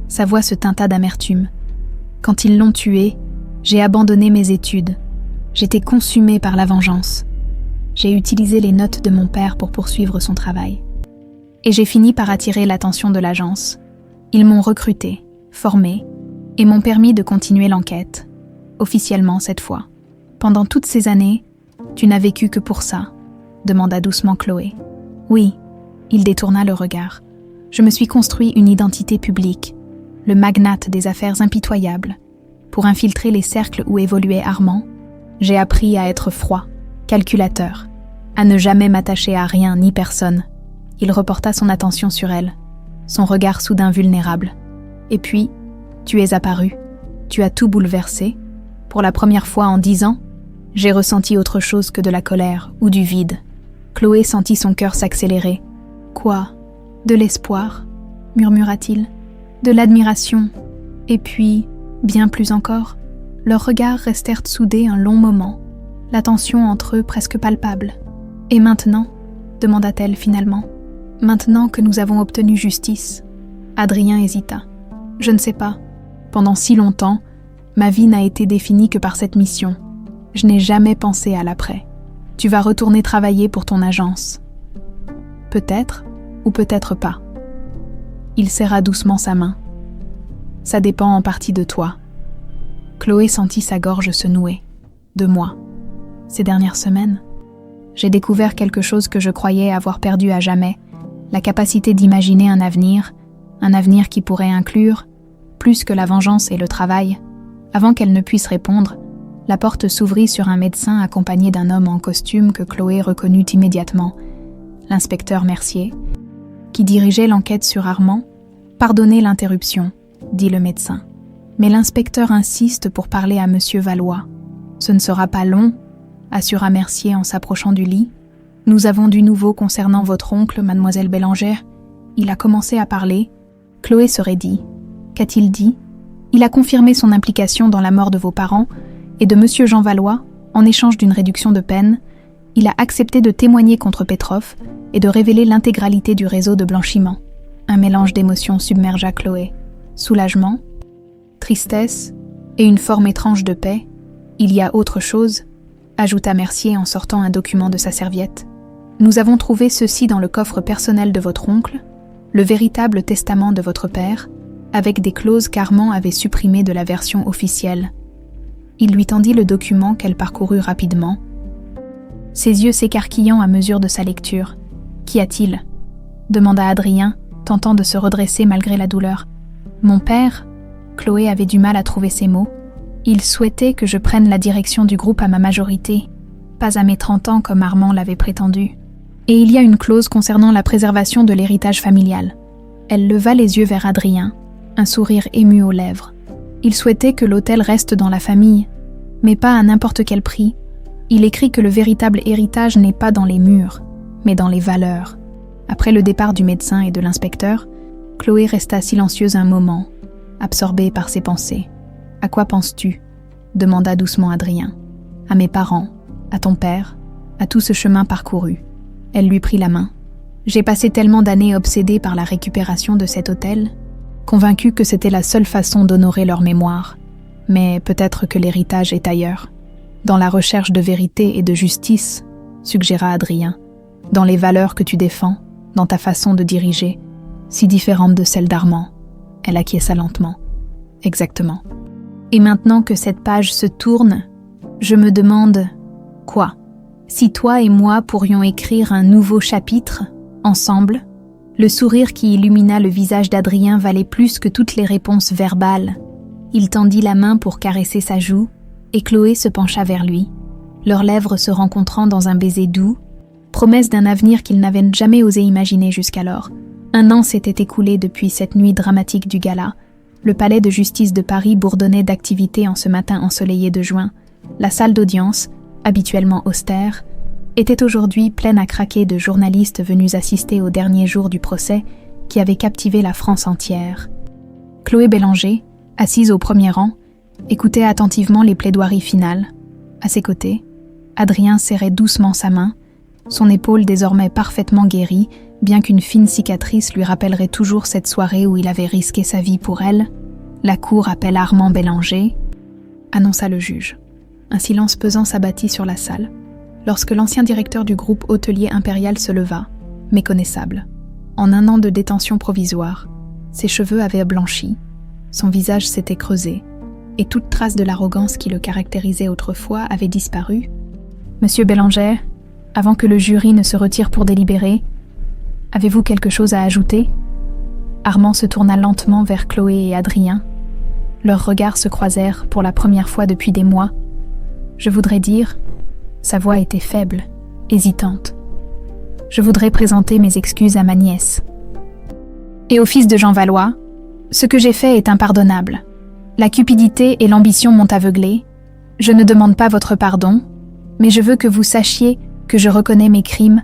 Sa voix se teinta d'amertume. « Quand ils l'ont tué, j'ai abandonné mes études. J'étais consumée par la vengeance. J'ai utilisé les notes de mon père pour poursuivre son travail. Et j'ai fini par attirer l'attention de l'agence. Ils m'ont recruté, formé, et m'ont permis de continuer l'enquête. Officiellement cette fois. Pendant toutes ces années, tu n'as vécu que pour ça, demanda doucement Chloé. Oui, il détourna le regard. Je me suis construit une identité publique, le magnate des affaires impitoyables. Pour infiltrer les cercles où évoluait Armand, j'ai appris à être froid, calculateur, à ne jamais m'attacher à rien ni personne. Il reporta son attention sur elle, son regard soudain vulnérable. Et puis, tu es apparu. Tu as tout bouleversé. Pour la première fois en 10 ans, j'ai ressenti autre chose que de la colère ou du vide. Chloé sentit son cœur s'accélérer. « Quoi ? De l'espoir ?» murmura-t-il. « De l'admiration. Et puis, bien plus encore. » Leurs regards restèrent soudés un long moment, la tension entre eux presque palpable. « Et maintenant ?» demanda-t-elle finalement. « Maintenant que nous avons obtenu justice ?» Adrien hésita. « Je ne sais pas. Pendant si longtemps, ma vie n'a été définie que par cette mission. Je n'ai jamais pensé à l'après. Tu vas retourner travailler pour ton agence. Peut-être, ou peut-être pas. » Il serra doucement sa main. « Ça dépend en partie de toi. » Chloé sentit sa gorge se nouer. De moi. Ces dernières semaines, j'ai découvert quelque chose que je croyais avoir perdu à jamais, la capacité d'imaginer un avenir qui pourrait inclure, plus que la vengeance et le travail. Avant qu'elle ne puisse répondre, la porte s'ouvrit sur un médecin accompagné d'un homme en costume que Chloé reconnut immédiatement, l'inspecteur Mercier, qui dirigeait l'enquête sur Armand. « Pardonnez l'interruption », dit le médecin. Mais l'inspecteur insiste pour parler à Monsieur Valois. « Ce ne sera pas long », assura Mercier en s'approchant du lit. « Nous avons du nouveau concernant votre oncle, mademoiselle Bélanger. » Il a commencé à parler. Chloé se raidit. Qu'a-t-il dit ? Il a confirmé son implication dans la mort de vos parents et de Monsieur Jean Valois, en échange d'une réduction de peine. Il a accepté de témoigner contre Petrov et de révéler l'intégralité du réseau de blanchiment. Un mélange d'émotions submergea Chloé. Soulagement, tristesse et une forme étrange de paix. Il y a autre chose, ajouta Mercier en sortant un document de sa serviette. Nous avons trouvé ceci dans le coffre personnel de votre oncle, le véritable testament de votre père, avec des clauses qu'Armand avait supprimées de la version officielle. Il lui tendit le document qu'elle parcourut rapidement, ses yeux s'écarquillant à mesure de sa lecture. « Qu'y a-t-il » demanda Adrien, tentant de se redresser malgré la douleur. « Mon père » Chloé avait du mal à trouver ses mots. « Il souhaitait que je prenne la direction du groupe à ma majorité, pas à mes 30 ans comme Armand l'avait prétendu. Et il y a une clause concernant la préservation de l'héritage familial. » Elle leva les yeux vers Adrien, un sourire ému aux lèvres. Il souhaitait que l'hôtel reste dans la famille, mais pas à n'importe quel prix. Il écrit que le véritable héritage n'est pas dans les murs, mais dans les valeurs. Après le départ du médecin et de l'inspecteur, Chloé resta silencieuse un moment, absorbée par ses pensées. « À quoi penses-tu » demanda doucement Adrien. « À mes parents, à ton père, à tout ce chemin parcouru. » Elle lui prit la main. « J'ai passé tellement d'années obsédée par la récupération de cet hôtel, convaincue que c'était la seule façon d'honorer leur mémoire. Mais peut-être que l'héritage est ailleurs. Dans la recherche de vérité et de justice, suggéra Adrien. Dans les valeurs que tu défends, dans ta façon de diriger, si différente de celle d'Armand. » Elle acquiesça lentement. « Exactement. Et maintenant que cette page se tourne, je me demande... Quoi ? Si toi et moi pourrions écrire un nouveau chapitre, ensemble ?» Le sourire qui illumina le visage d'Adrien valait plus que toutes les réponses verbales. Il tendit la main pour caresser sa joue, et Chloé se pencha vers lui, leurs lèvres se rencontrant dans un baiser doux, promesse d'un avenir qu'ils n'avaient jamais osé imaginer jusqu'alors. 1 an s'était écoulé depuis cette nuit dramatique du gala. Le palais de justice de Paris bourdonnait d'activité en ce matin ensoleillé de juin. La salle d'audience, habituellement austère, était aujourd'hui pleine à craquer de journalistes venus assister au dernier jour du procès qui avait captivé la France entière. Chloé Bélanger, assise au premier rang, écoutait attentivement les plaidoiries finales. À ses côtés, Adrien serrait doucement sa main, son épaule désormais parfaitement guérie, bien qu'une fine cicatrice lui rappellerait toujours cette soirée où il avait risqué sa vie pour elle. « La cour appelle Armand Bélanger », annonça le juge. Un silence pesant s'abattit sur la salle, lorsque l'ancien directeur du groupe hôtelier impérial se leva, méconnaissable. En 1 an de détention provisoire, ses cheveux avaient blanchi, son visage s'était creusé, et toute trace de l'arrogance qui le caractérisait autrefois avait disparu. « Monsieur Bélanger, avant que le jury ne se retire pour délibérer, avez-vous quelque chose à ajouter ?» Armand se tourna lentement vers Chloé et Adrien. Leurs regards se croisèrent pour la première fois depuis des mois. « Je voudrais dire... » Sa voix était faible, hésitante. « Je voudrais présenter mes excuses à ma nièce. Et au fils de Jean Valois, ce que j'ai fait est impardonnable. La cupidité et l'ambition m'ont aveuglé. Je ne demande pas votre pardon, mais je veux que vous sachiez que je reconnais mes crimes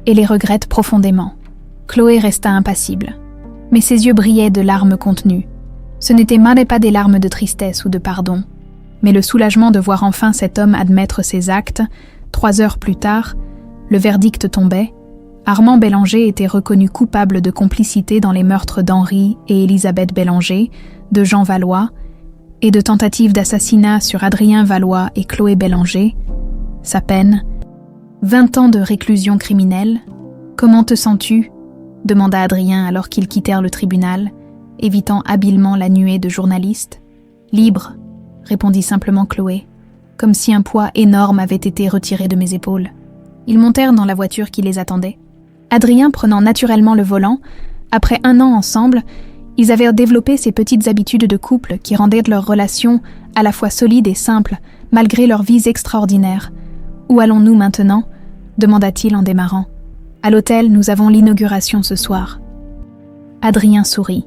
et les regrette profondément. » Chloé resta impassible, mais ses yeux brillaient de larmes contenues. Ce n'étaient même pas des larmes de tristesse ou de pardon, mais le soulagement de voir enfin cet homme admettre ses actes. 3 heures plus tard, le verdict tombait. Armand Bélanger était reconnu coupable de complicité dans les meurtres d'Henri et Élisabeth Bélanger, de Jean Valois, et de tentative d'assassinat sur Adrien Valois et Chloé Bélanger. Sa peine, 20 ans de réclusion criminelle. « Comment te sens-tu » demanda Adrien alors qu'ils quittèrent le tribunal, évitant habilement la nuée de journalistes. « Libre » répondit simplement Chloé, comme si un poids énorme avait été retiré de mes épaules. Ils montèrent dans la voiture qui les attendait. Adrien prenant naturellement le volant, après 1 an ensemble, ils avaient développé ces petites habitudes de couple qui rendaient leur relation à la fois solide et simple, malgré leurs vies extraordinaires. « Où allons-nous maintenant ?» demanda-t-il en démarrant. « À l'hôtel, nous avons l'inauguration ce soir. » Adrien sourit.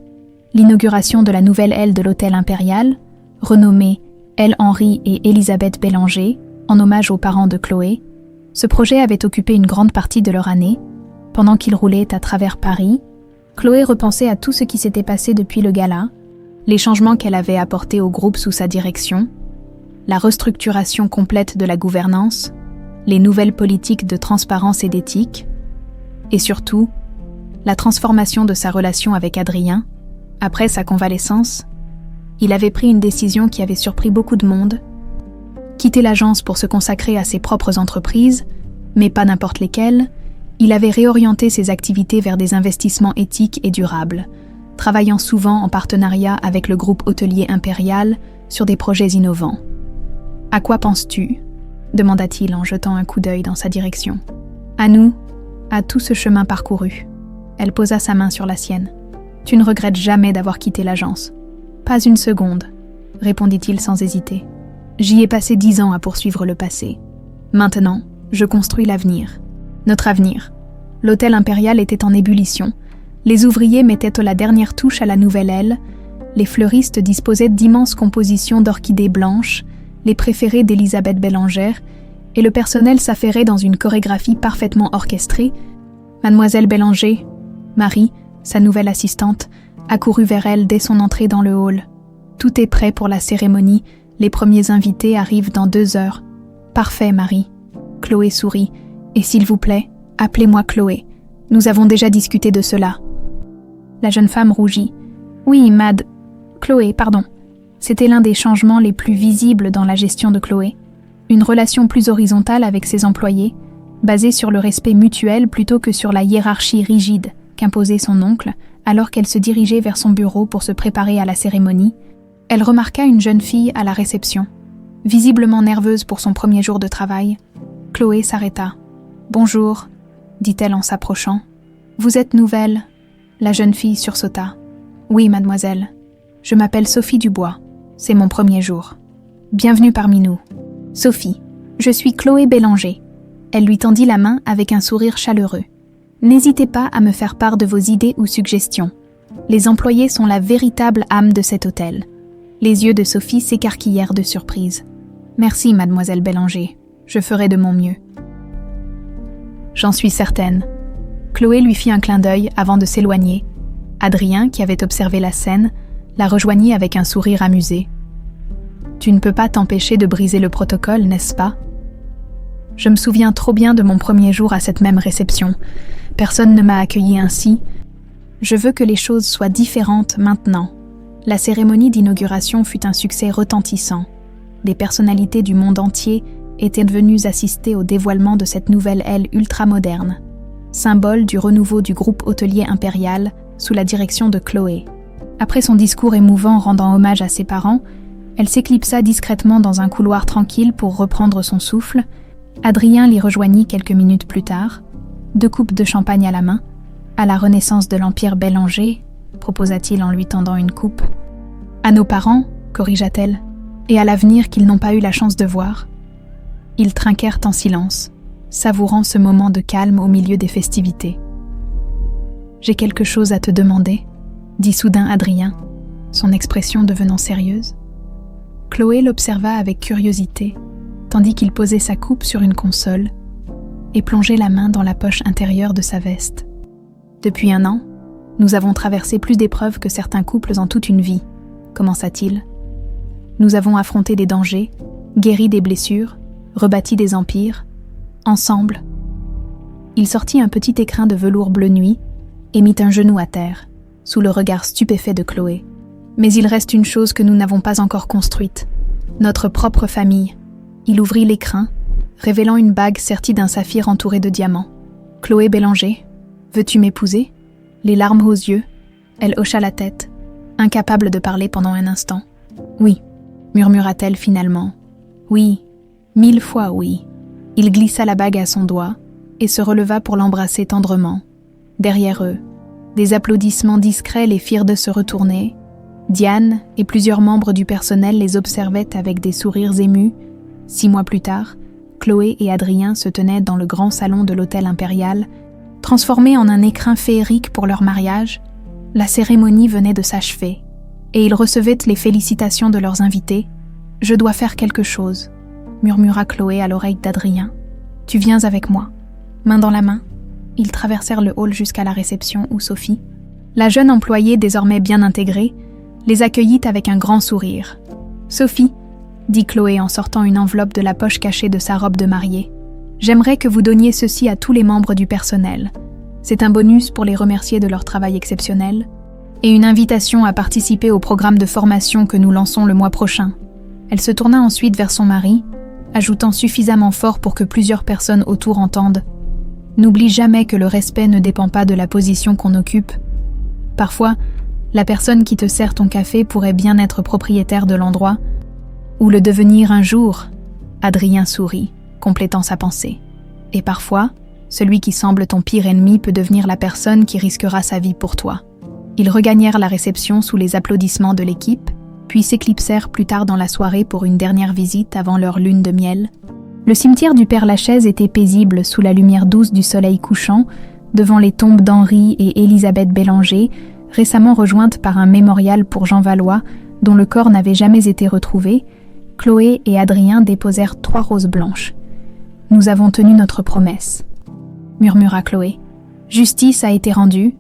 L'inauguration de la nouvelle aile de l'hôtel impérial, renommée Aile Henri et Elisabeth Bélanger, en hommage aux parents de Chloé, ce projet avait occupé une grande partie de leur année. Pendant qu'ils roulaient à travers Paris, Chloé repensait à tout ce qui s'était passé depuis le gala, les changements qu'elle avait apportés au groupe sous sa direction, la restructuration complète de la gouvernance, les nouvelles politiques de transparence et d'éthique, et surtout, la transformation de sa relation avec Adrien. Après sa convalescence, il avait pris une décision qui avait surpris beaucoup de monde, quitter l'agence pour se consacrer à ses propres entreprises, mais pas n'importe lesquelles. Il avait réorienté ses activités vers des investissements éthiques et durables, travaillant souvent en partenariat avec le groupe hôtelier impérial sur des projets innovants. « À quoi penses-tu » demanda-t-il en jetant un coup d'œil dans sa direction. « À nous, à tout ce chemin parcouru. » Elle posa sa main sur la sienne. « Tu ne regrettes jamais d'avoir quitté l'agence ?»« Pas une seconde, » répondit-il sans hésiter. « J'y ai passé 10 ans à poursuivre le passé. Maintenant, je construis l'avenir. Notre avenir. » L'hôtel impérial était en ébullition. Les ouvriers mettaient la dernière touche à la nouvelle aile. Les fleuristes disposaient d'immenses compositions d'orchidées blanches, les préférées d'Elisabeth Bélanger, et le personnel s'affairait dans une chorégraphie parfaitement orchestrée. Mademoiselle Bélanger, Marie, sa nouvelle assistante, accourut vers elle dès son entrée dans le hall. « Tout est prêt pour la cérémonie. Les premiers invités arrivent dans 2 heures. »« Parfait, Marie. » Chloé sourit. « Et s'il vous plaît, appelez-moi Chloé. Nous avons déjà discuté de cela. » La jeune femme rougit. « Oui, Chloé, pardon. » C'était l'un des changements les plus visibles dans la gestion de Chloé. Une relation plus horizontale avec ses employés, basée sur le respect mutuel plutôt que sur la hiérarchie rigide qu'imposait son oncle, alors qu'elle se dirigeait vers son bureau pour se préparer à la cérémonie. Elle remarqua une jeune fille à la réception. Visiblement nerveuse pour son premier jour de travail, Chloé s'arrêta. « Bonjour », dit-elle en s'approchant. « Vous êtes nouvelle ?» La jeune fille sursauta. « Oui, mademoiselle. Je m'appelle Sophie Dubois. C'est mon premier jour. Bienvenue parmi nous. Sophie, je suis Chloé Bélanger. » Elle lui tendit la main avec un sourire chaleureux. « N'hésitez pas à me faire part de vos idées ou suggestions. Les employés sont la véritable âme de cet hôtel. » Les yeux de Sophie s'écarquillèrent de surprise. « Merci, mademoiselle Bélanger. Je ferai de mon mieux. » « J'en suis certaine. » Chloé lui fit un clin d'œil avant de s'éloigner. Adrien, qui avait observé la scène, la rejoignit avec un sourire amusé. « Tu ne peux pas t'empêcher de briser le protocole, n'est-ce pas ? Je me souviens trop bien de mon premier jour à cette même réception. Personne ne m'a accueilli ainsi. Je veux que les choses soient différentes maintenant. » La cérémonie d'inauguration fut un succès retentissant. Des personnalités du monde entier étaient venues assister au dévoilement de cette nouvelle aile ultramoderne, symbole du renouveau du groupe hôtelier impérial sous la direction de Chloé. Après son discours émouvant rendant hommage à ses parents, elle s'éclipsa discrètement dans un couloir tranquille pour reprendre son souffle. Adrien l'y rejoignit quelques minutes plus tard, 2 coupes de champagne à la main. « À la renaissance de l'Empire Bélanger », proposa-t-il en lui tendant une coupe. « À nos parents », corrigea-t-elle, « et à l'avenir qu'ils n'ont pas eu la chance de voir. » Ils trinquèrent en silence, savourant ce moment de calme au milieu des festivités. « J'ai quelque chose à te demander », dit soudain Adrien, son expression devenant sérieuse. Chloé l'observa avec curiosité, tandis qu'il posait sa coupe sur une console et plongeait la main dans la poche intérieure de sa veste. « Depuis 1 an, nous avons traversé plus d'épreuves que certains couples en toute une vie, » commença-t-il. « Nous avons affronté des dangers, guéri des blessures, rebâti des empires, ensemble. » Il sortit un petit écrin de velours bleu nuit et mit un genou à terre, sous le regard stupéfait de Chloé. « Mais il reste une chose que nous n'avons pas encore construite, notre propre famille. » Il ouvrit l'écrin, révélant une bague sertie d'un saphir entouré de diamants. « Chloé Bélanger, veux-tu m'épouser ?» Les larmes aux yeux, elle hocha la tête, incapable de parler pendant un instant. « Oui. » murmura-t-elle finalement. Oui, 1000 fois oui. Il glissa la bague à son doigt et se releva pour l'embrasser tendrement. Derrière eux, des applaudissements discrets les firent de se retourner. Diane et plusieurs membres du personnel les observaient avec des sourires émus. 6 mois plus tard, Chloé et Adrien se tenaient dans le grand salon de l'hôtel impérial, transformés en un écrin féerique pour leur mariage. La cérémonie venait de s'achever, et ils recevaient les félicitations de leurs invités. « Je dois faire quelque chose », murmura Chloé à l'oreille d'Adrien. « Tu viens avec moi ». Main dans la main, ils traversèrent le hall jusqu'à la réception où Sophie, la jeune employée désormais bien intégrée, les accueillit avec un grand sourire. « Sophie, » dit Chloé en sortant une enveloppe de la poche cachée de sa robe de mariée, « j'aimerais que vous donniez ceci à tous les membres du personnel. C'est un bonus pour les remercier de leur travail exceptionnel et une invitation à participer au programme de formation que nous lançons le mois prochain. » Elle se tourna ensuite vers son mari, ajoutant suffisamment fort pour que plusieurs personnes autour entendent. N'oublie jamais que le respect ne dépend pas de la position qu'on occupe. Parfois, la personne qui te sert ton café pourrait bien être propriétaire de l'endroit, ou le devenir un jour. Adrien sourit, complétant sa pensée. Et parfois, celui qui semble ton pire ennemi peut devenir la personne qui risquera sa vie pour toi. Ils regagnèrent la réception sous les applaudissements de l'équipe, puis s'éclipsèrent plus tard dans la soirée pour une dernière visite avant leur lune de miel. Le cimetière du Père-Lachaise était paisible sous la lumière douce du soleil couchant, devant les tombes d'Henri et Élisabeth Bélanger, récemment rejointes par un mémorial pour Jean Vallois, dont le corps n'avait jamais été retrouvé. Chloé et Adrien déposèrent 3 roses blanches. « Nous avons tenu notre promesse », murmura Chloé. « Justice a été rendue,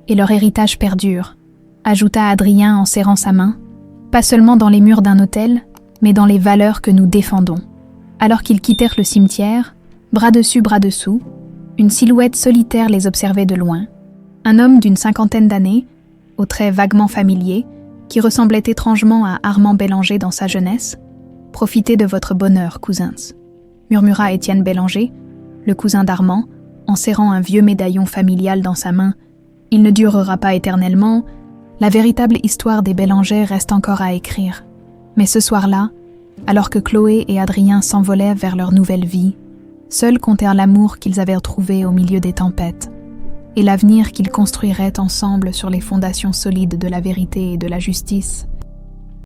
et leur héritage perdure », ajouta Adrien en serrant sa main. Pas seulement dans les murs d'un hôtel, mais dans les valeurs que nous défendons. Alors qu'ils quittèrent le cimetière, bras dessus, bras dessous, une silhouette solitaire les observait de loin. Un homme d'une 50aine d'années, aux traits vaguement familiers, qui ressemblait étrangement à Armand Bélanger dans sa jeunesse. « Profitez de votre bonheur, cousins », murmura Étienne Bélanger, le cousin d'Armand, en serrant un vieux médaillon familial dans sa main. « Il ne durera pas éternellement. La véritable histoire des Bélanger reste encore à écrire. » Mais ce soir-là, alors que Chloé et Adrien s'envolaient vers leur nouvelle vie, seuls comptèrent l'amour qu'ils avaient retrouvé au milieu des tempêtes et l'avenir qu'ils construiraient ensemble sur les fondations solides de la vérité et de la justice.